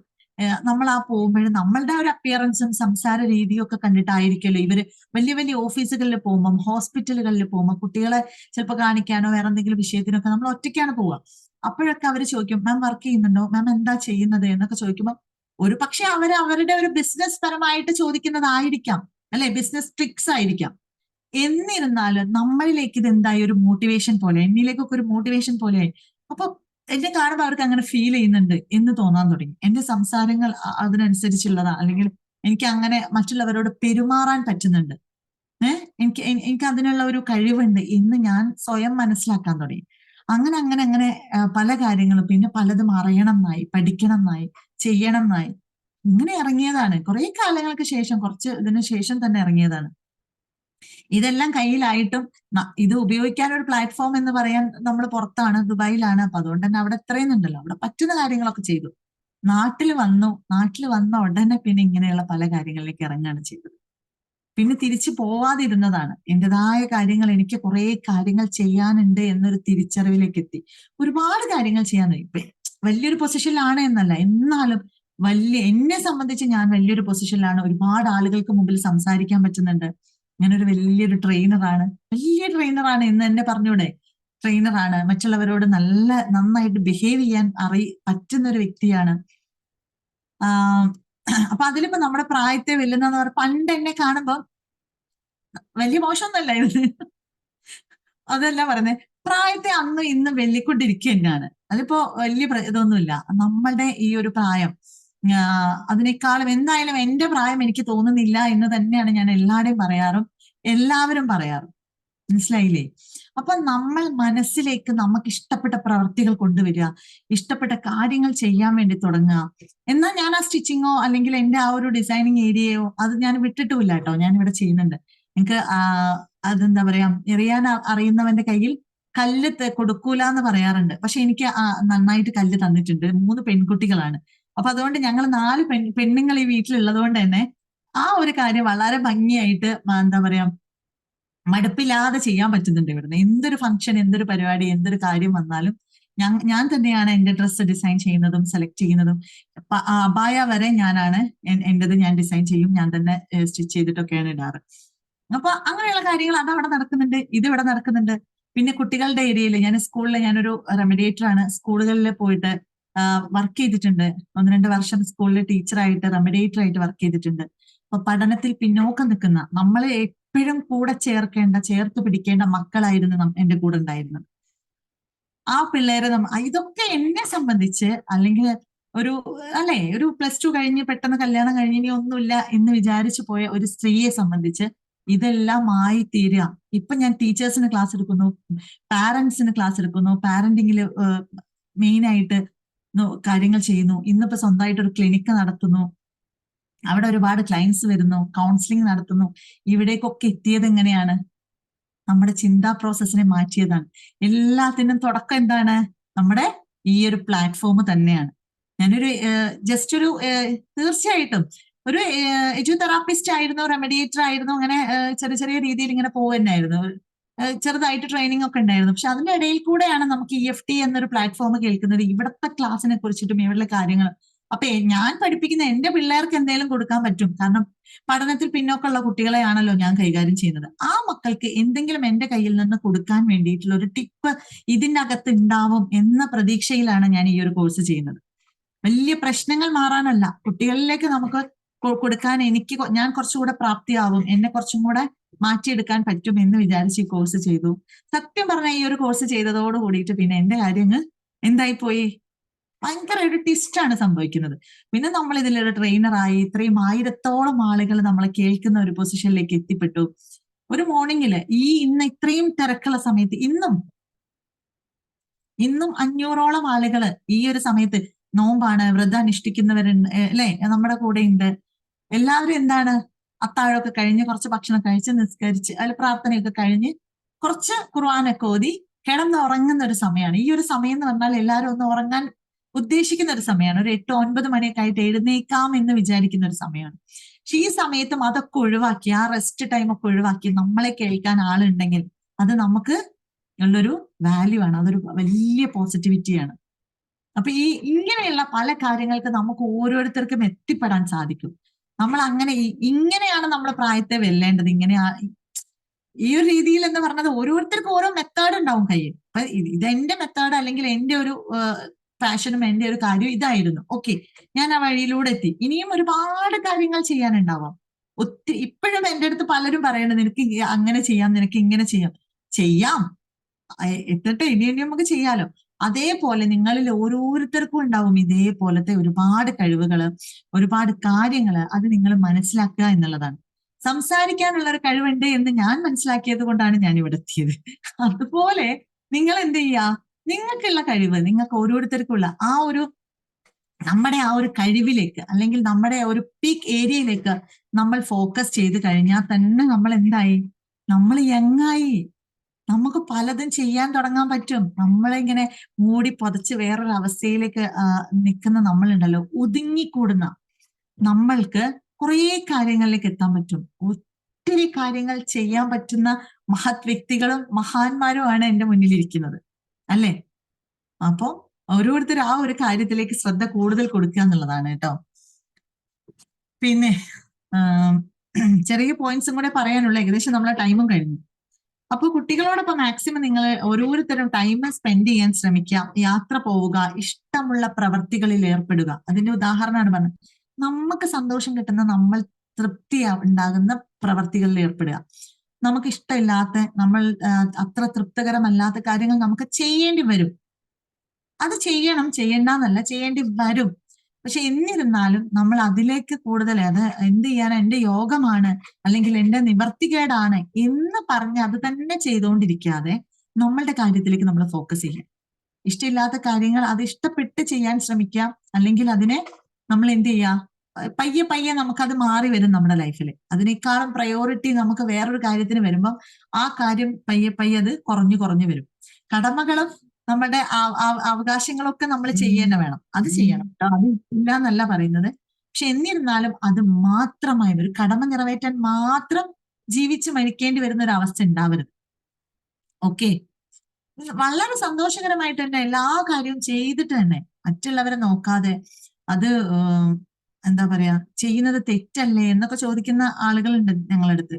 നമ്മൾ ആ പോകുമ്പോഴും നമ്മളുടെ ഒരു അപ്പിയറൻസും സംസാര രീതിയും ഒക്കെ കണ്ടിട്ടായിരിക്കുമല്ലോ ഇവര് വലിയ വലിയ ഓഫീസുകളിൽ പോകുമ്പോൾ, ഹോസ്പിറ്റലുകളിൽ പോകുമ്പോൾ, കുട്ടികളെ ചിലപ്പോൾ കാണിക്കാനോ വേറെ എന്തെങ്കിലും വിഷയത്തിനൊക്കെ നമ്മൾ ഒറ്റയ്ക്കാണ് പോവുക. അപ്പോഴൊക്കെ അവർ ചോദിക്കും, മാം വർക്ക് ചെയ്യുന്നുണ്ടോ, മാം എന്താ ചെയ്യുന്നത് എന്നൊക്കെ ചോദിക്കുമ്പോൾ ഒരു പക്ഷെ അവരുടെ ഒരു ബിസിനസ് പരമായിട്ട് ചോദിക്കുന്നതായിരിക്കാം, അല്ലെ, ബിസിനസ് ട്രിക്സ് ആയിരിക്കാം. എന്നിരുന്നാലും നമ്മളിലേക്ക് ഇത് എന്തായി, ഒരു മോട്ടിവേഷൻ പോലെ, എന്നിലേക്കൊക്കെ ഒരു മോട്ടിവേഷൻ പോലെയായി. അപ്പൊ എന്നെ കാണുമ്പോൾ അവർക്ക് അങ്ങനെ ഫീൽ ചെയ്യുന്നുണ്ട് എന്ന് തോന്നാൻ തുടങ്ങി. എന്റെ സംസാരങ്ങൾ അതിനനുസരിച്ചുള്ളതാ, അല്ലെങ്കിൽ എനിക്ക് അങ്ങനെ മറ്റുള്ളവരോട് പെരുമാറാൻ പറ്റുന്നുണ്ട്, എനിക്ക് അതിനുള്ള ഒരു കഴിവുണ്ട് എന്ന് ഞാൻ സ്വയം മനസ്സിലാക്കാൻ തുടങ്ങി. അങ്ങനെ പല കാര്യങ്ങളും, പിന്നെ പലതും അറിയണം എന്നായി, പഠിക്കണം എന്നായി, ചെയ്യണം എന്നായി. ഇങ്ങനെ ഇറങ്ങിയതാണ്. കുറെ കാലങ്ങൾക്ക് ശേഷം, കുറച്ച് ഇതിന് ശേഷം തന്നെ ഇറങ്ങിയതാണ്. ഇതെല്ലാം കയ്യിലായിട്ടും ഇത് ഉപയോഗിക്കാൻ ഒരു പ്ലാറ്റ്ഫോം എന്ന് പറയാൻ നമ്മൾ പുറത്താണ്, ദുബായിലാണ്. അപ്പൊ അതുകൊണ്ട് തന്നെ അവിടെ എത്രയുന്നുണ്ടല്ലോ, അവിടെ പറ്റുന്ന കാര്യങ്ങളൊക്കെ ചെയ്തു. നാട്ടിൽ വന്ന ഉടനെ പിന്നെ ഇങ്ങനെയുള്ള പല കാര്യങ്ങളിലേക്ക് ഇറങ്ങുകയാണ് ചെയ്തത്. പിന്നെ തിരിച്ചു പോവാതിരുന്നതാണ്. എന്റേതായ കാര്യങ്ങൾ, എനിക്ക് കുറെ കാര്യങ്ങൾ ചെയ്യാനുണ്ട് എന്നൊരു തിരിച്ചറിവിലേക്ക് എത്തി. ഒരുപാട് കാര്യങ്ങൾ ചെയ്യാൻ, ഇപ്പൊ വലിയൊരു പൊസിഷനിലാണ് എന്നല്ല, എന്നാലും എന്നെ സംബന്ധിച്ച് ഞാൻ വലിയൊരു പൊസിഷനിലാണ്. ഒരുപാട് ആളുകൾക്ക് മുമ്പിൽ സംസാരിക്കാൻ പറ്റുന്നുണ്ട്. ഞാനൊരു വലിയൊരു ട്രെയിനറാണ്, എന്ന് എന്നെ പറഞ്ഞൂടെ. ട്രെയിനറാണ്, മറ്റുള്ളവരോട് നന്നായിട്ട് ബിഹേവ് ചെയ്യാൻ പറ്റുന്ന ഒരു വ്യക്തിയാണ്. അപ്പൊ അതിലിപ്പോ നമ്മുടെ പ്രായത്തെ വെല്ലുന്നെന്ന് പറഞ്ഞ, പണ്ട് എന്നെ കാണുമ്പോ വലിയ മോശമൊന്നുമല്ലായിരുന്നു, അതല്ല പറയുന്നത്. പ്രായത്തെ അന്നും ഇന്നും വെല്ലിക്കൊണ്ടിരിക്കുക തന്നെയാണ്. അതിപ്പോ വലിയ ഇതൊന്നുമില്ല. നമ്മളുടെ ഈ ഒരു പ്രായം, അതിനേക്കാളും എന്തായാലും എന്റെ പ്രായം എനിക്ക് തോന്നുന്നില്ല എന്ന് തന്നെയാണ് ഞാൻ എല്ലാവരും പറയാറും. മനസ്സിലായില്ലേ? അപ്പൊ നമ്മൾ മനസ്സിലേക്ക് നമുക്ക് ഇഷ്ടപ്പെട്ട പ്രവർത്തികൾ കൊണ്ടുവരിക, ഇഷ്ടപ്പെട്ട കാര്യങ്ങൾ ചെയ്യാൻ വേണ്ടി തുടങ്ങുക. എന്നാൽ ഞാൻ ആ സ്റ്റിച്ചിങ്ങോ അല്ലെങ്കിൽ എന്റെ ആ ഒരു ഡിസൈനിങ് ഏരിയയോ അത് ഞാൻ വിട്ടിട്ടുമില്ല കേട്ടോ. ഞാൻ ഇവിടെ ചെയ്യുന്നുണ്ട്. എനിക്ക് അതെന്താ പറയാ, എറിയാൻ അറിയുന്നവന്റെ കയ്യിൽ കല്ല് കൊടുക്കൂല എന്ന് പറയാറുണ്ട്. പക്ഷെ എനിക്ക് നന്നായിട്ട് കല്ല് തന്നിട്ടുണ്ട്. 3 പെൺകുട്ടികളാണ്. അപ്പൊ അതുകൊണ്ട് ഞങ്ങൾ 4 പെണ്ണുങ്ങൾ ഈ വീട്ടിലുള്ളത് കൊണ്ട് തന്നെ ആ ഒരു കാര്യം വളരെ ഭംഗിയായിട്ട്, എന്താ പറയാ, മടുപ്പില്ലാതെ ചെയ്യാൻ പറ്റുന്നുണ്ട് ഇവിടുന്ന്. എന്തൊരു ഫംഗ്ഷൻ, എന്തൊരു പരിപാടി, എന്തൊരു കാര്യം വന്നാലും ഞാൻ തന്നെയാണ് എന്റെ ഡ്രസ്സ് ഡിസൈൻ ചെയ്യുന്നതും സെലക്ട് ചെയ്യുന്നതും. അബായ വരെ എന്റേത് ഞാൻ ഡിസൈൻ ചെയ്യും, ഞാൻ തന്നെ സ്റ്റിച്ച് ചെയ്തിട്ടൊക്കെയാണ് ഇടാറ്. അപ്പൊ അങ്ങനെയുള്ള കാര്യങ്ങൾ അതവിടെ നടക്കുന്നുണ്ട്, ഇതിവിടെ നടക്കുന്നുണ്ട്. പിന്നെ കുട്ടികളുടെ ഏരിയയിൽ, ഞാനൊരു റെമഡിയേറ്റർ ആണ്. സ്കൂളുകളിൽ പോയിട്ട് വർക്ക് ചെയ്തിട്ടുണ്ട്. 1-2 വർഷം സ്കൂളിൽ ടീച്ചറായിട്ട് റെമഡിയേറ്റർ ആയിട്ട് വർക്ക് ചെയ്തിട്ടുണ്ട്. അപ്പൊ പഠനത്തിൽ പിന്നോക്കം നിൽക്കുന്ന നമ്മളെ എപ്പോഴും കൂടെ ചേർത്ത് പിടിക്കേണ്ട മക്കളായിരുന്നു എന്റെ കൂടെ ഉണ്ടായിരുന്നത്. ആ പിള്ളേരെ ഇതൊക്കെ എന്നെ സംബന്ധിച്ച്, അല്ലെങ്കിൽ ഒരു ഒരു +2 കഴിഞ്ഞ് പെട്ടെന്ന് കല്യാണം കഴിഞ്ഞ് ഇനി ഒന്നുമില്ല എന്ന് വിചാരിച്ചു പോയ ഒരു സ്ത്രീയെ സംബന്ധിച്ച് ഇതെല്ലാം ആയി തീരുക. ഇപ്പൊ ഞാൻ ടീച്ചേഴ്സിന് ക്ലാസ് എടുക്കുന്നു, പാരന്റ്സിന് ക്ലാസ് എടുക്കുന്നു, പാരന്റിങ്ങില് മെയിൻ ആയിട്ട് കാര്യങ്ങൾ ചെയ്യുന്നു. ഇന്നിപ്പോ സ്വന്തമായിട്ട് ഒരു ക്ലിനിക്ക് നടത്തുന്നു, അവിടെ ഒരുപാട് ക്ലയൻസ് വരുന്നു, കൗൺസിലിംഗ് നടത്തുന്നു. ഇവിടേക്കൊക്കെ എത്തിയത് എങ്ങനെയാണ്? നമ്മുടെ ചിന്താ പ്രോസസ്സിനെ മാറ്റിയതാണ്. എല്ലാത്തിനും തുടക്കം എന്താണ്? നമ്മുടെ ഈ ഒരു പ്ലാറ്റ്ഫോം തന്നെയാണ്. ഞാനൊരു ജസ്റ്റ് ഒരു തീർച്ചയായിട്ടും ഒരു എഡ്യൂതെറാപ്പിസ്റ്റ് ആയിരുന്നു, റെമഡിയേറ്റർ ആയിരുന്നു, അങ്ങനെ ചെറിയ ചെറിയ രീതിയിൽ ഇങ്ങനെ പോകുന്നതായിരുന്നു. ചെറുതായിട്ട് ട്രെയിനിങ് ഒക്കെ ഉണ്ടായിരുന്നു. പക്ഷെ അതിന്റെ ഇടയിൽ കൂടെയാണ് നമുക്ക് EFT എന്നൊരു പ്ലാറ്റ്ഫോം കേൾക്കുന്നത്, ഇവിടുത്തെ ക്ലാസ്സിനെ കുറിച്ചിട്ടും ഇവരുടെ കാര്യങ്ങൾ. അപ്പൊ ഞാൻ പഠിപ്പിക്കുന്ന എന്റെ പിള്ളേർക്ക് എന്തെങ്കിലും കൊടുക്കാൻ പറ്റും. കാരണം പഠനത്തിൽ പിന്നോക്കമുള്ള കുട്ടികളെയാണല്ലോ ഞാൻ കൈകാര്യം ചെയ്യുന്നത്. ആ മക്കൾക്ക് എന്തെങ്കിലും എന്റെ കയ്യിൽ നിന്ന് കൊടുക്കാൻ വേണ്ടിയിട്ടുള്ള ഒരു ടിപ്പ് ഇതിനകത്ത് ഉണ്ടാവും എന്ന പ്രതീക്ഷയിലാണ് ഞാൻ ഈ ഒരു കോഴ്സ് ചെയ്യുന്നത്. വലിയ പ്രശ്നങ്ങൾ മാറാനല്ല, കുട്ടികളിലേക്ക് നമുക്ക് കൊടുക്കാൻ ഞാൻ കുറച്ചുകൂടെ പ്രാപ്തിയാവും, എന്നെ കുറച്ചും കൂടെ മാറ്റിയെടുക്കാൻ പറ്റും എന്ന് വിചാരിച്ച് ഈ കോഴ്സ് ചെയ്തു. സത്യം പറഞ്ഞാൽ ഈ ഒരു കോഴ്സ് ചെയ്തതോട് കൂടിയിട്ട് പിന്നെ എന്റെ കാര്യങ്ങൾ എന്തായിപ്പോയി, ഭയങ്കര ഒരു ട്വിസ്റ്റാണ് സംഭവിക്കുന്നത്. പിന്നെ നമ്മൾ ഇതിലൊരു ട്രെയിനറായി, ഇത്രയും 1000ഓളം ആളുകൾ നമ്മളെ കേൾക്കുന്ന ഒരു പൊസിഷനിലേക്ക് എത്തിപ്പെട്ടു. ഒരു മോർണിംഗില് ഇന്ന് ഇത്രയും തിരക്കുള്ള സമയത്ത് ഇന്നും 500ഓളം ആളുകള് ഈ ഒരു സമയത്ത്, നോമ്പാണ്, വ്രതം അനുഷ്ഠിക്കുന്നവരുണ്ട് അല്ലെ, നമ്മുടെ കൂടെ ഉണ്ട്. എല്ലാവരും എന്താണ്, അത്താഴമൊക്കെ കഴിഞ്ഞ് കുറച്ച് ഭക്ഷണം കഴിച്ച് നിസ്കരിച്ച് അതിൽ പ്രാർത്ഥനയൊക്കെ കഴിഞ്ഞ് കുറച്ച് ഖുർആനൊക്കെ ഓതി കിടന്നുറങ്ങുന്ന ഒരു സമയമാണ്. ഈ ഒരു സമയം എന്ന് പറഞ്ഞാൽ എല്ലാവരും ഒന്ന് ഉറങ്ങാൻ ഉദ്ദേശിക്കുന്ന ഒരു സമയമാണ്. ഒരു 8-9 മണിയൊക്കെ ആയിട്ട് എഴുന്നേക്കാം എന്ന് വിചാരിക്കുന്ന ഒരു സമയമാണ്. പക്ഷെ ഈ സമയത്തും അതൊക്കെ ഒഴിവാക്കി, ആ റെസ്റ്റ് ടൈം ഒക്കെ ഒഴിവാക്കി നമ്മളെ കേൾക്കാൻ ആളുണ്ടെങ്കിൽ അത് നമുക്ക് ഉള്ളൊരു വാല്യൂ ആണ്, അതൊരു വലിയ പോസിറ്റിവിറ്റിയാണ്. അപ്പൊ ഇങ്ങനെയുള്ള പല കാര്യങ്ങൾക്ക് നമുക്ക് ഓരോരുത്തർക്കും എത്തിപ്പെടാൻ സാധിക്കും. നമ്മൾ അങ്ങനെ ഇങ്ങനെയാണ് നമ്മൾ പ്രായത്തെ വെല്ലേണ്ടത്. ഈ ഒരു രീതിയിൽ എന്ന് പറഞ്ഞത് ഓരോരുത്തർക്കും ഓരോ മെത്തേഡ് ഉണ്ടാവും കയ്യിൽ. അപ്പൊ ഇതെന്റെ മെത്തേഡ്, അല്ലെങ്കിൽ എന്റെ ഒരു പാഷനും എന്റെ ഒരു കാര്യം ഇതായിരുന്നു. ഓക്കെ, ഞാൻ ആ വഴിയിലൂടെ എത്തി. ഇനിയും ഒരുപാട് കാര്യങ്ങൾ ചെയ്യാനുണ്ടാവാം. ഇപ്പോഴും എന്റെ അടുത്ത് പലരും പറയണത്, നിനക്ക് അങ്ങനെ ചെയ്യാം, നിനക്ക് ഇങ്ങനെ ചെയ്യാം, എത്തട്ടെ, ഇനി നമുക്ക് ചെയ്യാലോ. അതേപോലെ നിങ്ങളിൽ ഓരോരുത്തർക്കും ഉണ്ടാവും ഇതേപോലത്തെ ഒരുപാട് കഴിവുകള്, ഒരുപാട് കാര്യങ്ങള്. അത് നിങ്ങൾ മനസ്സിലാക്കുക എന്നുള്ളതാണ്. സംസാരിക്കാനുള്ള ഒരു കഴിവുണ്ട് എന്ന് ഞാൻ മനസ്സിലാക്കിയത് കൊണ്ടാണ് ഞാൻ ഇവിടെ എത്തിയത്. അതുപോലെ നിങ്ങൾ എന്ത് ചെയ്യുക, നിങ്ങൾക്കുള്ള കഴിവ്, നിങ്ങൾക്ക് ഓരോരുത്തർക്കുള്ള നമ്മുടെ ആ ഒരു കഴിവിലേക്ക്, അല്ലെങ്കിൽ നമ്മുടെ ഒരു പീക്ക് ഏരിയയിലേക്ക് നമ്മൾ ഫോക്കസ് ചെയ്ത് കഴിഞ്ഞാൽ തന്നെ നമ്മൾ എന്തായി, നമ്മൾ യങ്ങായി. നമുക്ക് പലതും ചെയ്യാൻ തുടങ്ങാൻ പറ്റും. നമ്മളിങ്ങനെ മൂടി പുതച്ച് വേറൊരു അവസ്ഥയിലേക്ക് നിൽക്കുന്ന നമ്മളുണ്ടല്ലോ, ഒതുങ്ങിക്കൂടുന്ന നമ്മൾക്ക് കുറേ കാര്യങ്ങളിലേക്ക് എത്താൻ പറ്റും. ഒത്തിരി കാര്യങ്ങൾ ചെയ്യാൻ പറ്റുന്ന മഹത് വ്യക്തികളും മഹാന്മാരുമാണ് എന്റെ മുന്നിലിരിക്കുന്നത്, അല്ലേ? അപ്പൊ ഓരോരുത്തർ ആ ഒരു കാര്യത്തിലേക്ക് ശ്രദ്ധ കൂടുതൽ കൊടുക്കുക എന്നുള്ളതാണ് കേട്ടോ. പിന്നെ ചെറിയ പോയിന്റ്സും കൂടെ പറയാനുള്ള, ഏകദേശം നമ്മളെ ടൈമും കഴിഞ്ഞു. അപ്പൊ കുട്ടികളോടൊപ്പം മാക്സിമം നിങ്ങൾ ഓരോരുത്തരും ടൈം സ്പെൻഡ് ചെയ്യാൻ ശ്രമിക്കുക. യാത്ര പോവുക, ഇഷ്ടമുള്ള പ്രവർത്തികളിൽ ഏർപ്പെടുക. അതിന്റെ ഉദാഹരണമാണ് പറഞ്ഞത്. നമുക്ക് സന്തോഷം കിട്ടുന്ന, നമ്മൾ തൃപ്തി ഉണ്ടാകുന്ന പ്രവർത്തികളിൽ ഏർപ്പെടുക. നമുക്ക് ഇഷ്ടമില്ലാത്ത, നമ്മൾ അത്ര തൃപ്തകരമല്ലാത്ത കാര്യങ്ങൾ നമുക്ക് ചെയ്യേണ്ടി വരും. അത് ചെയ്യണ്ടെന്നല്ല, ചെയ്യേണ്ടി വരും. പക്ഷെ എന്നിരുന്നാലും നമ്മൾ അതിലേക്ക് കൂടുതൽ, അത് എന്ത് ചെയ്യാൻ, എന്റെ യോഗമാണ് അല്ലെങ്കിൽ എന്റെ നിവർത്തികേടാണ് എന്ന് പറഞ്ഞ് അത് തന്നെ ചെയ്തുകൊണ്ടിരിക്കാതെ നമ്മളുടെ കാര്യത്തിലേക്ക് നമ്മൾ ഫോക്കസ് ചെയ്യാം. ഇഷ്ടമില്ലാത്ത കാര്യങ്ങൾ അത് ഇഷ്ടപ്പെട്ട് ചെയ്യാൻ ശ്രമിക്കാം. അല്ലെങ്കിൽ അതിനെ നമ്മൾ എന്ത് ചെയ്യാം, പയ്യെ പയ്യെ നമുക്കത് മാറി വരും നമ്മുടെ ലൈഫിൽ. അതിനേക്കാളും പ്രയോറിറ്റി നമുക്ക് വേറൊരു കാര്യത്തിന് വരുമ്പം ആ കാര്യം പയ്യെ പയ്യെ അത് കുറഞ്ഞു വരും. കടമകളും നമ്മുടെ അവകാശങ്ങളൊക്കെ നമ്മൾ ചെയ്യേണ്ട വേണം, അത് ചെയ്യണം കേട്ടോ. അത് ഇല്ല എന്നല്ല പറയുന്നത്. പക്ഷെ എന്നിരുന്നാലും അത് മാത്രമായി ഒരു കടമ നിറവേറ്റാൻ മാത്രം ജീവിച്ച് മരിക്കേണ്ടി വരുന്ന ഒരു അവസ്ഥ ഉണ്ടാവരുത്. ഓക്കെ, വളരെ സന്തോഷകരമായിട്ട് തന്നെ എല്ലാ കാര്യവും ചെയ്തിട്ട് തന്നെ, മറ്റുള്ളവരെ നോക്കാതെ, അത് എന്താ പറയാ, ചെയ്യുന്നത് തെറ്റല്ലേ എന്നൊക്കെ ചോദിക്കുന്ന ആളുകളുണ്ട് ഞങ്ങളടുത്ത്.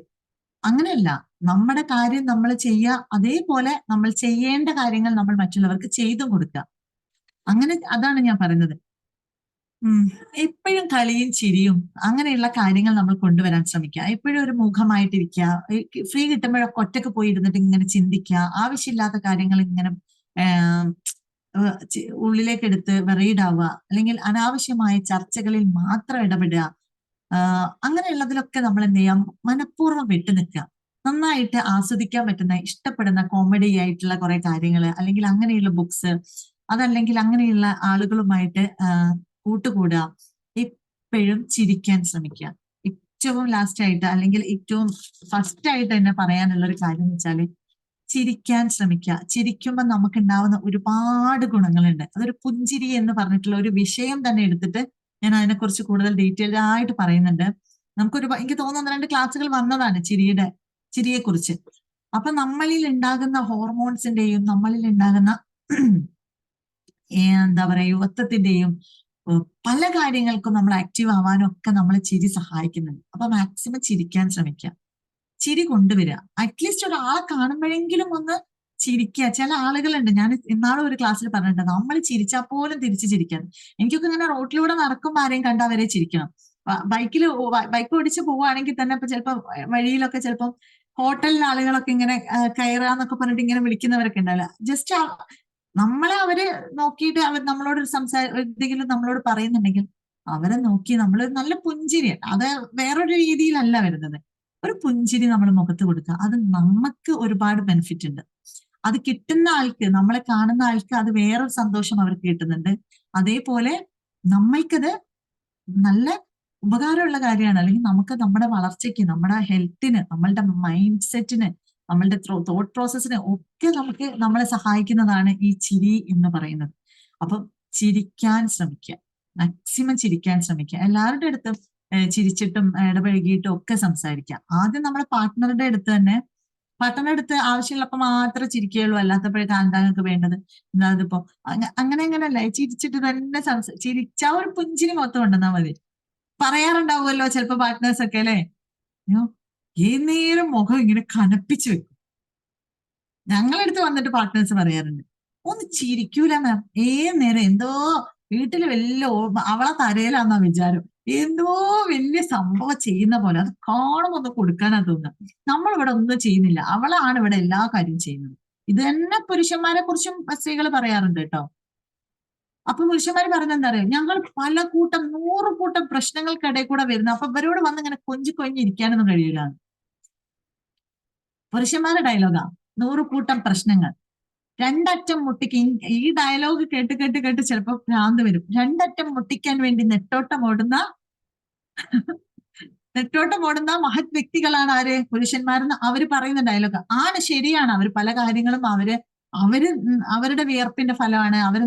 അങ്ങനെയല്ല, നമ്മുടെ കാര്യം നമ്മൾ ചെയ്യുക, അതേപോലെ നമ്മൾ ചെയ്യേണ്ട കാര്യങ്ങൾ നമ്മൾ മറ്റുള്ളവർക്ക് ചെയ്തും കൊടുക്കുക. അങ്ങനെ അതാണ് ഞാൻ പറയുന്നത്. എപ്പോഴും കളിയും ചിരിയും അങ്ങനെയുള്ള കാര്യങ്ങൾ നമ്മൾ കൊണ്ടുവരാൻ ശ്രമിക്കുക. എപ്പോഴും ഒരു മുഖമായിട്ടിരിക്കുക. ഫ്രീ കിട്ടുമ്പോഴൊക്കെ ഒറ്റക്ക് പോയി ഇരുന്നിട്ട് ഇങ്ങനെ ചിന്തിക്കുക. ആവശ്യമില്ലാത്ത കാര്യങ്ങൾ ഇങ്ങനെ ആഹ് ഉള്ളിലേക്ക് എടുത്ത് വെറീഡാവുക, അല്ലെങ്കിൽ അനാവശ്യമായ ചർച്ചകളിൽ മാത്രം ഇടപെടുക. അങ്ങനെയുള്ളതിലൊക്കെ നമ്മൾ എന്ത് ചെയ്യാം, മനഃപൂർവ്വം വിട്ടു നിൽക്കുക. നന്നായിട്ട് ആസ്വദിക്കാൻ പറ്റുന്ന, ഇഷ്ടപ്പെടുന്ന കോമഡി ആയിട്ടുള്ള കുറെ കാര്യങ്ങൾ, അല്ലെങ്കിൽ അങ്ങനെയുള്ള ബുക്സ്, അതല്ലെങ്കിൽ അങ്ങനെയുള്ള ആളുകളുമായിട്ട് കൂട്ടുകൂടുക. എപ്പോഴും ചിരിക്കാൻ ശ്രമിക്കുക. ഏറ്റവും ലാസ്റ്റ് ആയിട്ട്, അല്ലെങ്കിൽ ഏറ്റവും ഫസ്റ്റ് ആയിട്ട് തന്നെ പറയാനുള്ള ഒരു കാര്യം എന്ന് വെച്ചാല് ചിരിക്കാൻ ശ്രമിക്കുക. ചിരിക്കുമ്പോൾ നമുക്ക് ഉണ്ടാവുന്ന ഒരുപാട് ഗുണങ്ങളുണ്ട്. അതൊരു പുഞ്ചിരി എന്ന് പറഞ്ഞിട്ടുള്ള ഒരു വിഷയം തന്നെ എടുത്തിട്ട് ഞാൻ അതിനെക്കുറിച്ച് കൂടുതൽ ഡീറ്റെയിൽഡ് ആയിട്ട് പറയുന്നുണ്ട്. എനിക്ക് തോന്നുന്നു 1-2 ക്ലാസ്സുകൾ വന്നതാണ് ചിരിയെ കുറിച്ച്. അപ്പൊ നമ്മളിൽ ഉണ്ടാകുന്ന ഹോർമോൺസിന്റെയും നമ്മളിൽ ഉണ്ടാകുന്ന എന്താ പറയാ യുവത്വത്തിന്റെയും പല കാര്യങ്ങൾക്കും നമ്മൾ ആക്റ്റീവ് ആവാനും ഒക്കെ നമ്മൾ ചിരി സഹായിക്കുന്നുണ്ട്. അപ്പൊ മാക്സിമം ചിരിക്കാൻ ശ്രമിക്കുക. ചിരി കൊണ്ടുവരിക. അറ്റ്ലീസ്റ്റ് ഒരാളെ കാണുമ്പോഴെങ്കിലും ഒന്ന് ചിരിക്കുക. ചില ആളുകളുണ്ട്, ഞാൻ ഇന്നാളും ഒരു ക്ലാസ്സിൽ പറഞ്ഞിട്ടുണ്ട്, നമ്മൾ ചിരിച്ചാൽ പോലും തിരിച്ച് ചിരിക്കാൻ. എനിക്കൊക്കെ ഇങ്ങനെ റോട്ടിലൂടെ നടക്കുമ്പോൾ ആരെയും കണ്ടാൽ വരെ ചിരിക്കണം. ബൈക്ക് ഓടിച്ച് പോവുകയാണെങ്കിൽ തന്നെ ഇപ്പൊ ചിലപ്പോ വഴിയിലൊക്കെ ചിലപ്പോൾ ഹോട്ടലിലെ ആളുകളൊക്കെ ഇങ്ങനെ കയറാന്നൊക്കെ പറഞ്ഞിട്ട് ഇങ്ങനെ വിളിക്കുന്നവരൊക്കെ ഉണ്ടാവില്ല. ജസ്റ്റ് നമ്മളെ അവര് നോക്കിയിട്ട് അവർ നമ്മളോട് എന്തെങ്കിലും നമ്മളോട് പറയുന്നുണ്ടെങ്കിൽ അവരെ നോക്കി നമ്മൾ നല്ല പുഞ്ചിരി, അത് വേറൊരു രീതിയിലല്ല വരുന്നത്, ഒരു പുഞ്ചിരി നമ്മൾ മുഖത്ത് കൊടുക്കുക. അത് നമുക്ക് ഒരുപാട് ബെനിഫിറ്റ് ഉണ്ട്. അത് കിട്ടുന്ന ആൾക്ക്, നമ്മളെ കാണുന്ന ആൾക്ക് അത് വേറൊരു സന്തോഷം അവർക്ക് കിട്ടുന്നുണ്ട്. അതേപോലെ നമ്മൾക്കത് നല്ല ഉപകാരമുള്ള കാര്യമാണ്. അല്ലെങ്കിൽ നമുക്ക് നമ്മുടെ വളർച്ചയ്ക്ക്, നമ്മുടെ ഹെൽത്തിന്, നമ്മളുടെ മൈൻഡ് സെറ്റിന്, നമ്മളുടെ തോട്ട് പ്രോസസ്സിന് ഒക്കെ നമ്മളെ സഹായിക്കുന്നതാണ് ഈ ചിരി എന്ന് പറയുന്നത്. അപ്പം ചിരിക്കാൻ ശ്രമിക്കുക, മാക്സിമം ചിരിക്കാൻ ശ്രമിക്കുക. എല്ലാവരുടെ അടുത്തും ചിരിച്ചിട്ടും ഇടപഴകിയിട്ടും ഒക്കെ സംസാരിക്കുക. ആദ്യം നമ്മളെ പാർട്ട്ണറുടെ അടുത്ത് ആവശ്യമുള്ളപ്പോ മാത്രമേ ചിരിക്കുകയുള്ളൂ, അല്ലാത്തപ്പോഴേക്കും എന്താ നിങ്ങൾക്ക് വേണ്ടത്, ഇതിപ്പോ അങ്ങനെയല്ല. ചിരിച്ചിട്ട് തന്നെ ചിരിച്ചാ ഒരു പുഞ്ചിരി മൊത്തം ഉണ്ടെന്നാ മതി. പറയാറുണ്ടാവുമല്ലോ ചിലപ്പോ പാർട്ട്നേഴ്സ് ഒക്കെ അല്ലെ, ഏത് നേരം മുഖം ഇങ്ങനെ കനപ്പിച്ചു വെക്കും. ഞങ്ങളടുത്ത് വന്നിട്ട് പാർട്ട്നേഴ്സ് പറയാറുണ്ട്, ഒന്ന് ചിരിക്കൂല മാം, ഏത് നേരം എന്തോ വീട്ടില് അവളെ തരയിലാന്നാ വിചാരം, എന്തോ വലിയ സംഭവം ചെയ്യുന്ന പോലെ, അത് കാണുമ്പോൾ ഒന്ന് കൊടുക്കാനാ തോന്നുക. നമ്മളിവിടെ ഒന്നും ചെയ്യുന്നില്ല, അവളാണ് ഇവിടെ എല്ലാ കാര്യം ചെയ്യുന്നത്. ഇത് തന്നെ പുരുഷന്മാരെ കുറിച്ചും സ്ത്രീകൾ പറയാറുണ്ട് കേട്ടോ. അപ്പൊ പുരുഷന്മാര് പറയുന്നത് എന്താ അറിയോ, ഞങ്ങൾ പല കൂട്ടം 100 കൂട്ടം പ്രശ്നങ്ങൾക്കിടയിൽ കൂടെ വരുന്നു, അപ്പൊ ഇവരോട് വന്ന് ഇങ്ങനെ കൊഞ്ചിരിക്കാനൊന്നും കഴിയില്ല. പുരുഷന്മാരുടെ ഡയലോഗാ, 100 കൂട്ടം പ്രശ്നങ്ങൾ, രണ്ടറ്റം മുട്ടിക്ക്. ഈ ഡയലോഗ് കേട്ട് കേട്ട് കേട്ട് ചിലപ്പോ ഭ്രാന്ത് വരും. രണ്ടറ്റം മുട്ടിക്കാൻ വേണ്ടി നെട്ടോട്ടം ഓടുന്ന മഹത് വ്യക്തികളാണ് ആര്, പുരുഷന്മാരെന്ന് അവര് പറയുന്ന ഡയലോഗ് ആണ്. ശരിയാണ്, അവർ പല കാര്യങ്ങളും അവരുടെ വിയർപ്പിന്റെ ഫലമാണ്, അവർ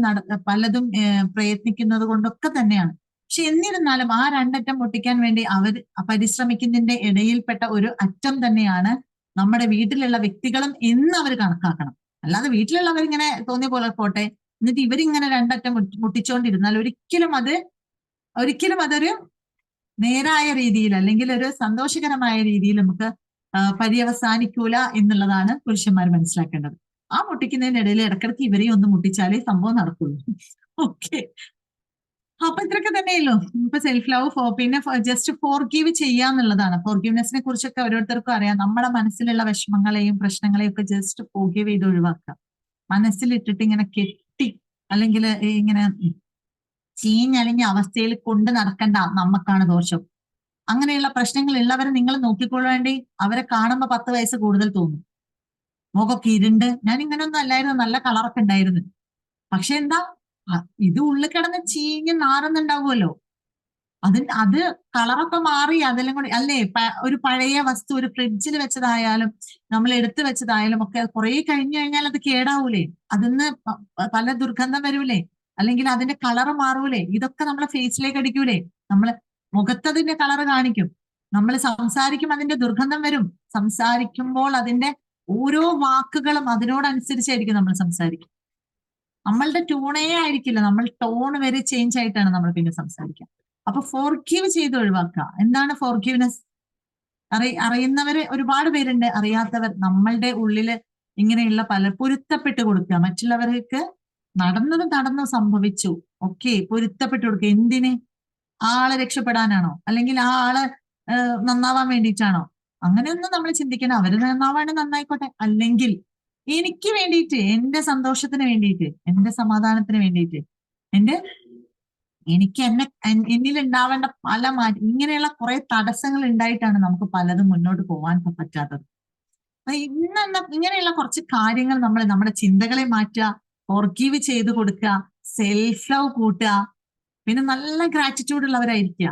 പലതും പ്രയത്നിക്കുന്നത് കൊണ്ടൊക്കെ തന്നെയാണ്. പക്ഷെ എന്നിരുന്നാലും ആ രണ്ടറ്റം പൊട്ടിക്കാൻ വേണ്ടി അവർ പരിശ്രമിക്കുന്നതിന്റെ ഇടയിൽപ്പെട്ട ഒരു അറ്റം തന്നെയാണ് നമ്മുടെ വീട്ടിലുള്ള വ്യക്തികളും എന്ന് അവർ കണക്കാക്കണം. അല്ലാതെ വീട്ടിലുള്ളവരിങ്ങനെ തോന്നിയ പോലെ പോട്ടെ, എന്നിട്ട് ഇവരിങ്ങനെ രണ്ടറ്റം മുട്ടിച്ചുകൊണ്ടിരുന്നാൽ ഒരിക്കലും അതൊരു നേരായ രീതിയിൽ, അല്ലെങ്കിൽ ഒരു സന്തോഷകരമായ രീതിയിൽ നമുക്ക് പര്യവസാനിക്കൂല എന്നുള്ളതാണ് പുരുഷന്മാർ മനസ്സിലാക്കേണ്ടത്. ആ മുട്ടിക്കുന്നതിനിടയിൽ ഇടക്കിടക്ക് ഇവരെയും ഒന്ന് മുട്ടിച്ചാലേ സംഭവം നടക്കുള്ളൂ. ഓക്കെ, അപ്പൊ ഇത്രയൊക്കെ തന്നെയല്ലോ. ഇപ്പൊ സെൽഫ് ലവ്, പിന്നെ ജസ്റ്റ് ഫോർഗീവ് ചെയ്യാന്നുള്ളതാണ്. ഫോർഗീവ്നെസിനെ കുറിച്ചൊക്കെ ഓരോരുത്തർക്കും അറിയാം. നമ്മുടെ മനസ്സിലുള്ള വിഷമങ്ങളെയും പ്രശ്നങ്ങളെയും ഒക്കെ ജസ്റ്റ് ഫോർഗീവ് ചെയ്ത് ഒഴിവാക്കുക. മനസ്സിലിട്ടിട്ട് ഇങ്ങനെ കെട്ടി, അല്ലെങ്കിൽ ഇങ്ങനെ ചീഞ്ഞളിഞ്ഞ അവസ്ഥയിൽ കൊണ്ട് നടക്കേണ്ട, നമുക്കാണ് ദോഷം. അങ്ങനെയുള്ള പ്രശ്നങ്ങൾ ഉള്ളവരെ നിങ്ങൾ നോക്കിക്കൊള്ളേണ്ടി, അവരെ കാണുമ്പോ 10 വയസ്സ് കൂടുതൽ തോന്നും. മുഖമൊക്കെ ഇരുണ്ട്, ഞാൻ ഇങ്ങനെയൊന്നും അല്ലായിരുന്നു, നല്ല കളറൊക്കെ ഉണ്ടായിരുന്നു. പക്ഷെ എന്താ, ഇത് ഉള്ളിൽ കിടന്ന് ചീഞ്ഞ് നാറുന്നുണ്ടാവുമല്ലോ. അത് കളറൊക്കെ മാറി അതെല്ലാം കൂടി അല്ലേ. ഒരു പഴയ വസ്തു ഒരു ഫ്രിഡ്ജിൽ വെച്ചതായാലും നമ്മൾ എടുത്തു വെച്ചതായാലും ഒക്കെ കുറെ കഴിഞ്ഞു കഴിഞ്ഞാൽ അത് കേടാവൂലേ, അതിന്ന് പല ദുർഗന്ധം വരൂലേ, അല്ലെങ്കിൽ അതിന്റെ കളറ് മാറൂലേ. ഇതൊക്കെ നമ്മളെ ഫേസിലേക്ക് അടിക്കൂലേ, നമ്മള് മുഖത്തതിന്റെ കളറ് കാണിക്കും. നമ്മൾ സംസാരിക്കും, അതിന്റെ ദുർഗന്ധം വരും. സംസാരിക്കുമ്പോൾ അതിന്റെ ഓരോ വാക്കുകളും അതിനോടനുസരിച്ചായിരിക്കും നമ്മൾ സംസാരിക്കും. നമ്മളുടെ ടൂണേ ആയിരിക്കില്ല, നമ്മൾ ടോൺ വരെ ചേഞ്ച് ആയിട്ടാണ് നമ്മൾ പിന്നെ സംസാരിക്കുക. അപ്പൊ ഫോർഗീവ് ചെയ്ത് ഒഴിവാക്കുക. എന്താണ് ഫോർഗീവ്നെസ്? അറിയുന്നവര് ഒരുപാട് പേരുണ്ട്, അറിയാത്തവർ നമ്മളുടെ ഉള്ളില് ഇങ്ങനെയുള്ള പൊരുത്തപ്പെട്ട് കൊടുക്കുക. മറ്റുള്ളവർക്ക് നടന്നു സംഭവിച്ചു. ഓക്കെ, പൊരുത്തപ്പെട്ടു കൊടുക്കുക. എന്തിന്? ആളെ രക്ഷപ്പെടാനാണോ? അല്ലെങ്കിൽ ആ ആള് നന്നാവാൻ വേണ്ടിയിട്ടാണോ? അങ്ങനെയൊന്നും നമ്മൾ ചിന്തിക്കണം. അവര് നന്നാവാണ്, നന്നായിക്കോട്ടെ. അല്ലെങ്കിൽ എനിക്ക് വേണ്ടിയിട്ട്, എന്റെ സന്തോഷത്തിന് വേണ്ടിയിട്ട്, എന്റെ സമാധാനത്തിന് വേണ്ടിയിട്ട്, എന്റെ എനിക്ക് എന്നിൽ ഉണ്ടാവേണ്ട പല ഇങ്ങനെയുള്ള കുറെ തടസ്സങ്ങൾ ഉണ്ടായിട്ടാണ് നമുക്ക് പലതും മുന്നോട്ട് പോകാൻ പറ്റാത്തത്. ഇങ്ങനെയുള്ള കുറച്ച് കാര്യങ്ങൾ നമ്മൾ നമ്മുടെ ചിന്തകളെ മാറ്റുക, ഫോർഗീവ് ചെയ്ത് കൊടുക്കുക, സെൽഫ് ലവ് കൂട്ടുക, പിന്നെ നല്ല ഗ്രാറ്റിറ്റ്യൂഡ് ഉള്ളവരായിരിക്കുക.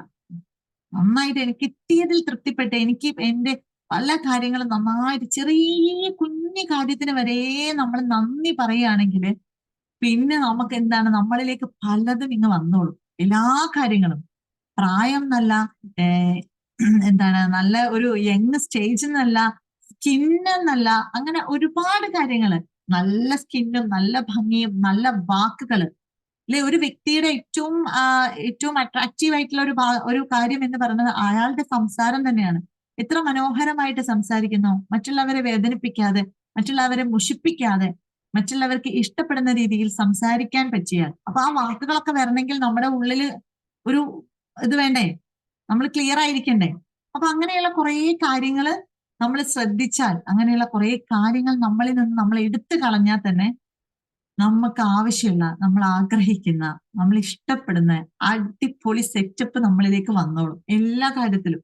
നന്നായിട്ട് എനിക്ക് കിട്ടിയതിൽ തൃപ്തിപ്പെട്ട്, എനിക്ക് എന്റെ പല കാര്യങ്ങളും നന്നായിട്ട്, ചെറിയ കുഞ്ഞു കാര്യത്തിന് വരെ നമ്മൾ നന്ദി പറയുകയാണെങ്കിൽ പിന്നെ നമുക്ക് എന്താണ്, നമ്മളിലേക്ക് പലതും ഇങ്ങ് വന്നോളും. എല്ലാ കാര്യങ്ങളും. പ്രായം എന്നല്ല, എന്താണ്, നല്ല ഒരു യങ് സ്റ്റേജ് എന്നല്ല, സ്കിന്നെന്നല്ല, അങ്ങനെ ഒരുപാട് കാര്യങ്ങള്. നല്ല സ്കിന്നും നല്ല ഭംഗിയും നല്ല വാക്കുകള് അല്ലെ. ഒരു വ്യക്തിയുടെ ഏറ്റവും അട്രാക്റ്റീവ് ആയിട്ടുള്ള ഒരു കാര്യം എന്ന് പറയുന്നത് അയാളുടെ സംസാരം തന്നെയാണ്. എത്ര മനോഹരമായിട്ട് സംസാരിക്കുന്നു, മറ്റുള്ളവരെ വേദനിപ്പിക്കാതെ, മറ്റുള്ളവരെ മുഷിപ്പിക്കാതെ, മറ്റുള്ളവർക്ക് ഇഷ്ടപ്പെടുന്ന രീതിയിൽ സംസാരിക്കാൻ പറ്റിയാൽ, അപ്പൊ ആ വാക്കുകളൊക്കെ വരണമെങ്കിൽ നമ്മുടെ ഉള്ളിൽ ഒരു ഇത് വേണ്ടേ, നമ്മൾ ക്ലിയർ ആയിരിക്കണ്ടേ. അപ്പൊ അങ്ങനെയുള്ള കുറെ കാര്യങ്ങള് നമ്മൾ ശ്രദ്ധിച്ചാൽ, അങ്ങനെയുള്ള കുറെ കാര്യങ്ങൾ നമ്മളിൽ നിന്ന് നമ്മൾ എടുത്തു കളഞ്ഞാൽ തന്നെ നമുക്ക് ആവശ്യമുള്ള, നമ്മൾ ആഗ്രഹിക്കുന്ന, നമ്മൾ ഇഷ്ടപ്പെടുന്ന അടിപൊളി സെറ്റപ്പ് നമ്മളിലേക്ക് വന്നോളും എല്ലാ കാര്യത്തിലും.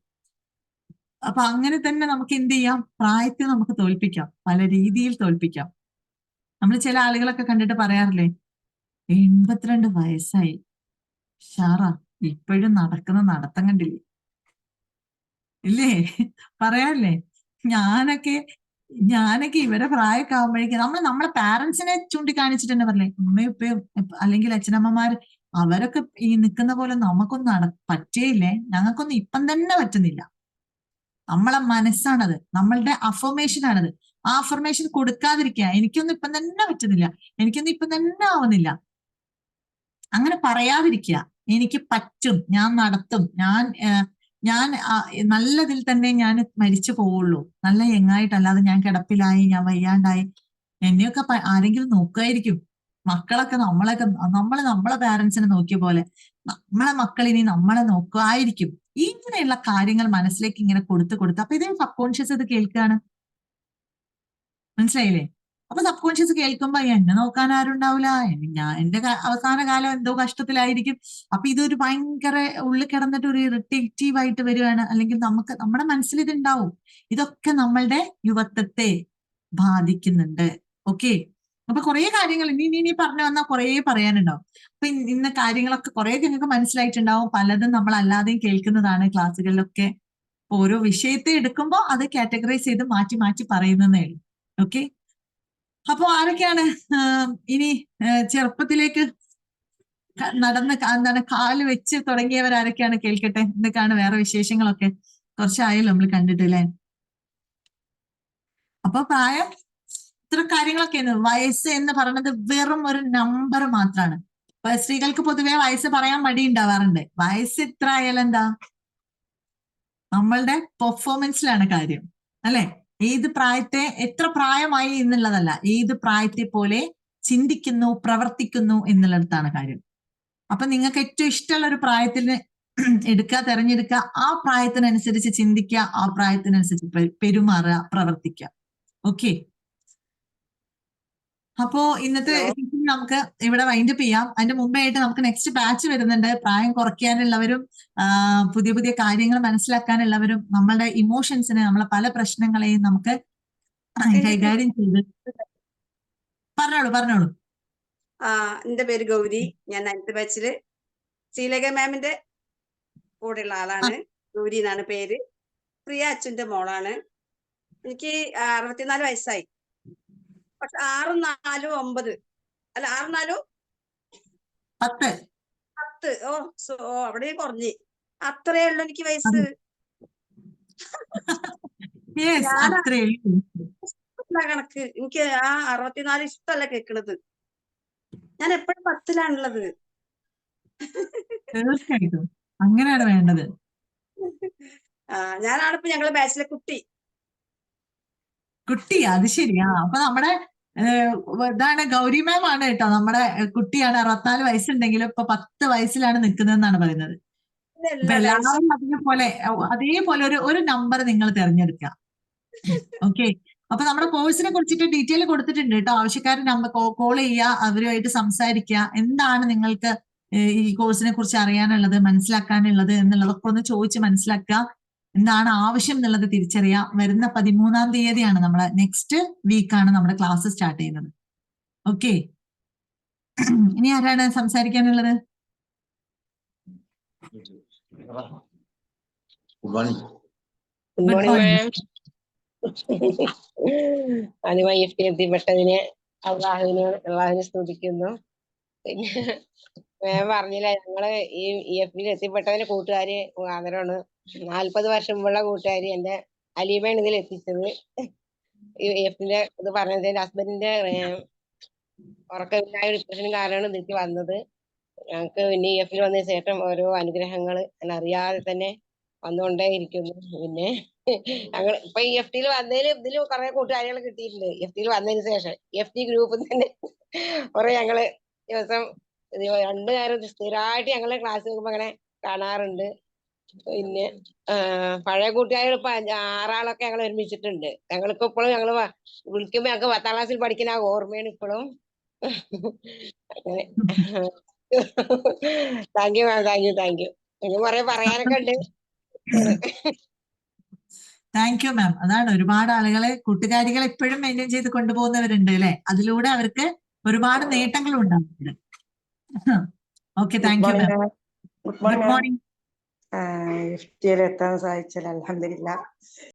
അപ്പൊ അങ്ങനെ തന്നെ നമുക്ക് എന്ത് ചെയ്യാം, പ്രായത്തെ നമുക്ക് തോൽപ്പിക്കാം, പല രീതിയിൽ തോൽപ്പിക്കാം. നമ്മൾ ചില ആളുകളൊക്കെ കണ്ടിട്ട് പറയാറില്ലേ, 82 വയസ്സായി, ഷാറാ ഇപ്പോഴും നടക്കുന്ന നടത്തം കണ്ടില്ലേ, ഇല്ലേ? പറയാറില്ലേ? ഞാനൊക്കെ ഞാനൊക്കെ ഇവരെ പ്രായമൊക്കെ ആകുമ്പോഴേക്കും നമ്മളെ പാരന്റ്സിനെ ചൂണ്ടിക്കാണിച്ചിട്ട് തന്നെ പറഞ്ഞേ, ഉമ്മയും ഉപ്പയും അല്ലെങ്കിൽ അച്ഛനമ്മമാര് അവരൊക്കെ ഈ നിൽക്കുന്ന പോലെ നമുക്കൊന്നും പറ്റേയില്ലേ, ഞങ്ങൾക്കൊന്നും ഇപ്പം തന്നെ പറ്റുന്നില്ല. നമ്മളെ മനസ്സാണത്, നമ്മളുടെ അഫർമേഷൻ ആണത്. ആ അഫർമേഷൻ കൊടുക്കാതിരിക്കുക. എനിക്കൊന്നും ഇപ്പം തന്നെ പറ്റുന്നില്ല, എനിക്കൊന്നും ഇപ്പം തന്നെ ആവുന്നില്ല, അങ്ങനെ പറയാതിരിക്കുക. എനിക്ക് പറ്റും, ഞാൻ നടത്തും, ഞാൻ നല്ലതിൽ തന്നെ ഞാൻ മരിച്ചു പോവുള്ളൂ, നല്ല യങ്ങായിട്ടല്ലാതെ ഞാൻ കിടപ്പിലായി, ഞാൻ വയ്യാണ്ടായി, എന്നെയൊക്കെ ആരെങ്കിലും നോക്കുമായിരിക്കും. മക്കളൊക്കെ നമ്മളെ പാരന്റ്സിനെ നോക്കിയ പോലെ നമ്മളെ മക്കൾ ഇനി നമ്മളെ നോക്കുമായിരിക്കും. ഇങ്ങനെയുള്ള കാര്യങ്ങൾ മനസ്സിലേക്ക് ഇങ്ങനെ കൊടുത്ത് അപ്പൊ ഇത് സബ് കോൺഷ്യസ് ഇത് കേൾക്കുകയാണ്. മനസ്സിലായില്ലേ? അപ്പൊ സബ് കോൺഷ്യസ് കേൾക്കുമ്പോ എന്നെ നോക്കാൻ ആരും ഉണ്ടാവില്ല, എന്റെ അവസാന കാലം എന്തോ കഷ്ടത്തിലായിരിക്കും. അപ്പൊ ഇതൊരു ഭയങ്കര ഉള്ളിൽ കിടന്നിട്ട് ഒരു ഇറിറ്റേറ്റീവ് ആയിട്ട് വരികയാണ്. അല്ലെങ്കിൽ നമ്മുടെ മനസ്സിൽ ഇതുണ്ടാവും. ഇതൊക്കെ നമ്മളുടെ യുവത്വത്തെ ബാധിക്കുന്നുണ്ട്. ഓക്കെ, അപ്പൊ കുറെ കാര്യങ്ങൾ ഇനി പറഞ്ഞു വന്നാൽ കുറെ പറയാനുണ്ടാവും. അപ്പൊ ഇന്ന കാര്യങ്ങളൊക്കെ കുറെ നിങ്ങൾക്ക് മനസ്സിലായിട്ടുണ്ടാവും. പലതും നമ്മൾ അല്ലാതെയും കേൾക്കുന്നതാണ് ക്ലാസ്സുകളിലൊക്കെ. ഓരോ വിഷയത്തെ എടുക്കുമ്പോൾ അത് കാറ്റഗറൈസ് ചെയ്ത് മാറ്റി മാറ്റി പറയുന്നതേ ഉള്ളൂ. ഓക്കെ, അപ്പൊ ആരൊക്കെയാണ് ഇനി ചെറുപ്പത്തിലേക്ക് എന്താണ് കാല് വെച്ച് തുടങ്ങിയവരാരൊക്കെയാണ്? കേൾക്കട്ടെ, എന്തൊക്കെയാണ് വേറെ വിശേഷങ്ങളൊക്കെ? കുറച്ചായല്ലോ നമ്മൾ കണ്ടിട്ടില്ലേ? അപ്പൊ പ്രായം ഇത്ര കാര്യങ്ങളൊക്കെയാണ്. വയസ്സ് എന്ന് പറയുന്നത് വെറും ഒരു നമ്പർ മാത്രമാണ്. ഇപ്പൊ സ്ത്രീകൾക്ക് പൊതുവെ വയസ്സ് പറയാൻ മടി ഉണ്ടാവാറുണ്ട്. വയസ്സ് ഇത്ര ആയാലും എന്താ, നമ്മളുടെ പെർഫോമൻസിലാണ് കാര്യം, അല്ലെ? ഏത് പ്രായത്തെ, എത്ര പ്രായമായി എന്നുള്ളതല്ല, ഏത് പ്രായത്തെ പോലെ ചിന്തിക്കുന്നു, പ്രവർത്തിക്കുന്നു എന്നുള്ളിടത്താണ് കാര്യം. അപ്പൊ നിങ്ങൾക്ക് ഏറ്റവും ഇഷ്ടമുള്ള ഒരു പ്രായത്തിന് തെരഞ്ഞെടുക്കുക, ആ പ്രായത്തിനനുസരിച്ച് ചിന്തിക്കുക, ആ പ്രായത്തിനനുസരിച്ച് പെരുമാറുക, പ്രവർത്തിക്കുക. ഓക്കെ, അപ്പോ ഇന്നത്തെ നമുക്ക് ഇവിടെ വൈൻഡപ്പ് ചെയ്യാം. അതിന്റെ മുമ്പായിട്ട് നമുക്ക് നെക്സ്റ്റ് ബാച്ച് വരുന്നുണ്ട്. പ്രായം കുറയ്ക്കാനുള്ളവരും പുതിയ പുതിയ കാര്യങ്ങൾ മനസ്സിലാക്കാനുള്ളവരും നമ്മളുടെ ഇമോഷൻസിനെ, നമ്മളെ പല പ്രശ്നങ്ങളെയും നമുക്ക് കൈകാര്യം ചെയ്ത്. പറഞ്ഞോളൂ. എന്റെ പേര് ഗൗരി, ഞാൻ 9th ബാച്ചില് ശ്രീലേഖ മാമിന്റെ കൂടെയുള്ള ആളാണ്. ഗൗരി എന്നാണ് പേര്. പ്രിയ അച്ഛന്റെ മോളാണ്. എനിക്ക് 64 വയസ്സായി. പക്ഷെ 6 4 9 അല്ല 6 4 10. ഓ അവിടെ കുറഞ്ഞ്. അത്രേ ഉള്ളു എനിക്ക് വയസ്സ്. കണക്ക് എനിക്ക് ആ 64 ഇഷ്ടമല്ല കേൾക്കണത്. ഞാൻ എപ്പോഴും 10-ലാണുള്ളത്. തീർച്ചയായിട്ടും അങ്ങനെയാണ് വേണ്ടത്. ഞാനാണിപ്പോ ഞങ്ങളെ ബാച്ചിലെ കുട്ടി. അത് ശരിയാ. അപ്പൊ നമ്മുടെ ഇതാണ് ഗൗരി മാം ആണ് കേട്ടോ, നമ്മുടെ കുട്ടിയാണ്. 64 വയസ്സുണ്ടെങ്കിലും ഇപ്പൊ 10 വയസ്സിലാണ് നിൽക്കുന്നതെന്നാണ് പറയുന്നത്. അപ്പൊ ഇതല്ല എല്ലാവരും അതേപോലെ ഒരു നമ്പർ നിങ്ങൾ തിരഞ്ഞെടുക്കുക. ഓക്കെ. അപ്പൊ നമ്മുടെ കോഴ്സിനെ കുറിച്ചിട്ട് ഡീറ്റെയിൽ കൊടുത്തിട്ടുണ്ട് കേട്ടോ. ആവശ്യക്കാർ നമ്പർ കോൾ ചെയ്യുക, അവരുമായിട്ട് സംസാരിക്കുക. എന്താണ് നിങ്ങൾക്ക് ഈ കോഴ്സിനെ കുറിച്ച് അറിയാനുള്ളത്, മനസ്സിലാക്കാനുള്ളത് എന്നുള്ളതൊക്കെ ഒന്ന് ചോദിച്ച് മനസ്സിലാക്കുക. എന്താണ് ആവശ്യം എന്നുള്ളത് തിരിച്ചറിയുക. വരുന്ന 13-ാം തീയതിയാണ് നമ്മളെ നെക്സ്റ്റ് വീക്കാണ് നമ്മുടെ ക്ലാസ് സ്റ്റാർട്ട് ചെയ്യുന്നത്. ഓക്കെ. ഇനി ആരാണ് സംസാരിക്കാനുള്ളത്? Good morning ma'am. ആദ്യമായി എഫ് എത്തിപ്പെട്ടതിന് അള്ളാഹുവിനെ സ്തുതിക്കുന്നു. പിന്നെ മാം പറഞ്ഞില്ല, ഞങ്ങള് ഈ എഫിൽ എത്തിപ്പെട്ടതിന് കൂട്ടുകാര് ആദരവാണ്. 40 വർഷം മുമ്പുള്ള കൂട്ടുകാരി എന്റെ അലീമയാണ് ഇതിൽ എത്തിച്ചത്. ഈ എഫിന്റെ ഇത് പറഞ്ഞത് എന്റെ ഹസ്ബൻഡിന്റെ ഉറക്കമില്ലായ ഡിപ്രഷനും കാരണമാണ് ഇതിലേക്ക് വന്നത്. ഞങ്ങൾക്ക് പിന്നെ ഈ എഫിൽ വന്നതിന് ശേഷം ഓരോ അനുഗ്രഹങ്ങൾ ഞാൻ അറിയാതെ തന്നെ വന്നുകൊണ്ടേയിരിക്കുന്നു. പിന്നെ ഞങ്ങൾ ഇപ്പൊ ഈ എഫ് ടിയിൽ ഇതിൽ കുറെ കൂട്ടുകാരികൾ കിട്ടിയിട്ടുണ്ട്. എഫ് ടിയിൽ വന്നതിന് ശേഷം എഫ് ടി ഗ്രൂപ്പിൽ തന്നെ കുറെ ഞങ്ങള് ദിവസം 2 നേരം സ്ഥിരമായിട്ട് ഞങ്ങള് ക്ലാസ് നോക്കുമ്പോ അങ്ങനെ കാണാറുണ്ട്. പിന്നെ പഴയ കൂട്ടുകാരികൾ ഇപ്പൊ 6 ആളൊക്കെ ഞങ്ങൾ ഒരുമിച്ചിട്ടുണ്ട്. ഞങ്ങൾക്ക് ഇപ്പോഴും ഞങ്ങള് വിളിക്കുമ്പോ ഞങ്ങൾക്ക് 10ാം ക്ലാസ്സിൽ പഠിക്കുന്ന ആ ഓർമ്മയാണ് ഇപ്പോഴും. അങ്ങനെ thank you ma'am, thank you. എനിക്ക് കുറെ പറയാനൊക്കെ ഉണ്ട്. Thank you ma'am. അതാണ്, ഒരുപാട് ആളുകളെ കൂട്ടുകാരികളെ ഇപ്പോഴും മെയിൻറ്റെയിൻ ചെയ്ത് കൊണ്ടുപോകുന്നവരുണ്ട് അല്ലെ. അതിലൂടെ അവർക്ക് ഒരുപാട് നേട്ടങ്ങളും ഉണ്ടാകുന്നുണ്ട്. Okay, thank you ma'am. Good good morning. Morning. എത്താൻ സാധിച്ചാൽ അൽഹംദുലില്ലാ.